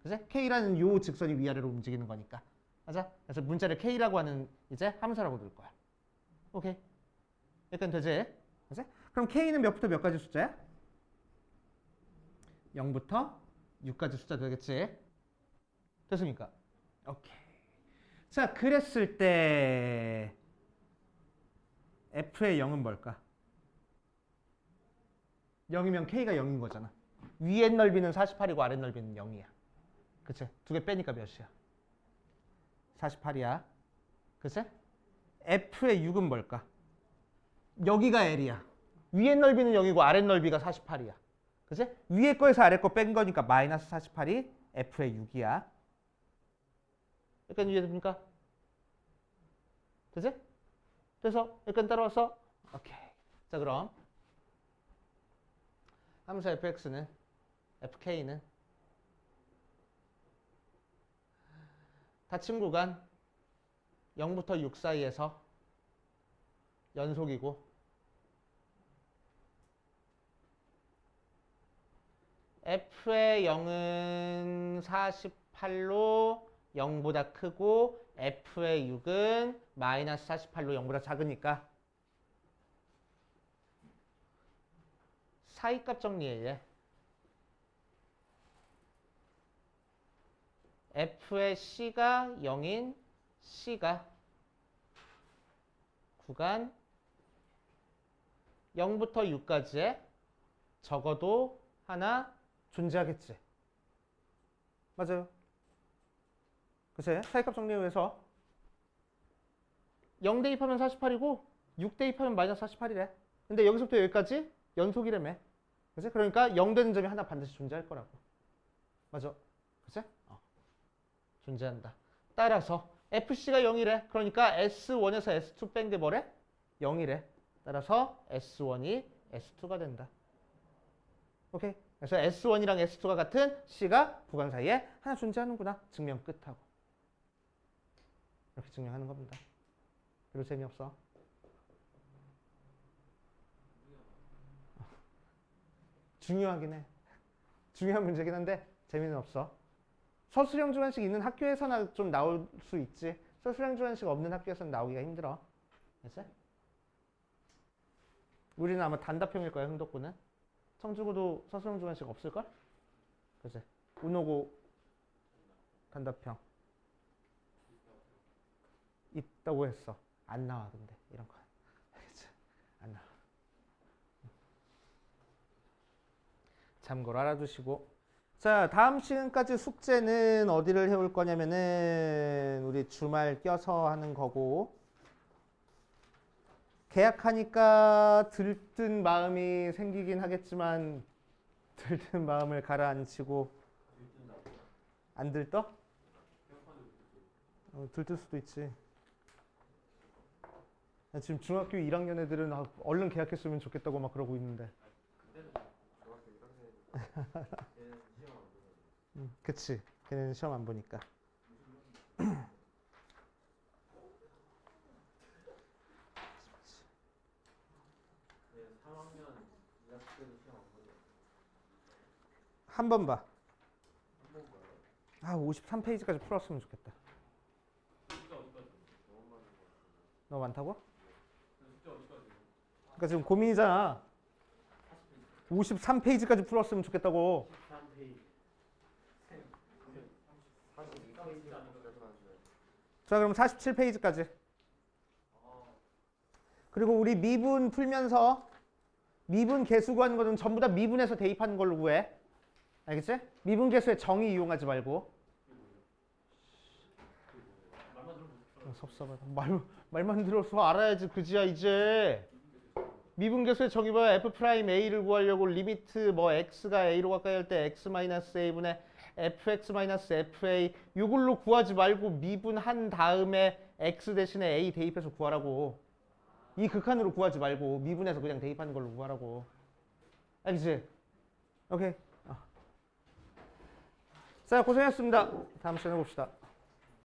그치? K라는 요 직선이 위아래로 움직이는 거니까. 맞아? 그래서 문자를 K라고 하는 이제 함수라고 넣을 거야. 오케이. 약간 되지? 그치? 그럼 K는 몇부터 몇 가지 숫자야? 0부터 6까지 숫자 되겠지? 됐습니까? 오케이. 자, 그랬을 때 F의 0은 뭘까? 0이면 K가 0인 거잖아. 위의 넓이는 48이고 아래 넓이는 0이야. 그치? 두 개 빼니까 몇이야? 48이야. 그치? F의 6은 뭘까? 여기가 L이야. 위의 넓이는 0이고 아래 넓이가 48이야. 그치? 위에 거에서 아래 거 뺀 거니까 마이너스 48이 F의 6이야. 약간 이해됩니까? 그치? 그래서 약간 따라와서 오케이. 자, 그럼 함수 fx는 fk는 닫힌 구간 0부터 6 사이에서 연속이고 f의 0은 48로 0보다 크고 f의 6은 마이너스 48로 0보다 작으니까 사이값 정리해. 얘. f의 c가 0인 c가 구간 0부터 6까지에 적어도 하나 존재하겠지. 맞아요. 그치? 사이값 정리에 의해서 0 대입하면 48이고 6 대입하면 마이너스 48이래. 근데 여기서부터 여기까지 연속이라며. 그치? 그러니까 0 되는 점이 하나 반드시 존재할 거라고. 맞아. 그치? 존재한다. 따라서 FC가 0이래. 그러니까 S1에서 S2 뺀 게 뭐래? 0이래. 따라서 S1이 S2가 된다. 오케이? 그래서 S1이랑 S2가 같은 C가 구간 사이에 하나 존재하는구나. 증명 끝하고. 이렇게 증명하는 겁니다. 별로 재미없어. 중요하긴 해. 중요한 문제긴 한데 재미는 없어. 서술형 주관식 있는 학교에서나 좀 나올 수 있지. 서술형 주관식 없는 학교에서는 나오기가 힘들어. 알았어? 우리는 아마 단답형일 거야, 흥덕구는. 청주구도 서술형 주관식 없을걸? 그치? 운호고 단답형. 있다고 했어. 안 나와, 근데. 이런 거. 안 나와. 참고로 알아두시고. 자, 다음 시간까지 숙제는 어디를 해올 거냐면은 우리 주말 껴서 하는 거고, 계약하니까 들뜬 마음이 생기긴 하겠지만 들뜬 마음을 가라앉히고 안 들떠? 들뜰 수도 있지. 지금 중학교 1학년 애들은 얼른 계약했으면 좋겠다고 막 그러고 있는데. 그치. 걔는 시험 안 보니까. 한 번 봐. 아, 53페이지까지 풀었으면 좋겠다. 너무 많다고? 그러니까 지금 고민이잖아. 53페이지까지 풀었으면 좋겠다고. 자, 그럼 47페이지까지. 그리고 우리 미분 풀면서 미분 계수 구하는 거는 전부 다 미분에서 대입하는 걸로 구해. 알겠지? 미분 계수의 정의 이용하지 말고. 섭섭하다. 말만 들어서 알아야지 그지야 이제. 미분 계수의 정의 봐야 f 프라임 a를 구하려고 리미트 뭐 x가 a로 가까이 할 때 x 마이너스 a분의 fx 마이너스 fa 이걸로 구하지 말고 미분한 다음에 x 대신에 a 대입해서 구하라고. 이 극한으로 구하지 말고 미분해서 그냥 대입하는 걸로 구하라고. 알겠지? 오케이. 자, 고생했습니다. 다음 시간에 봅시다.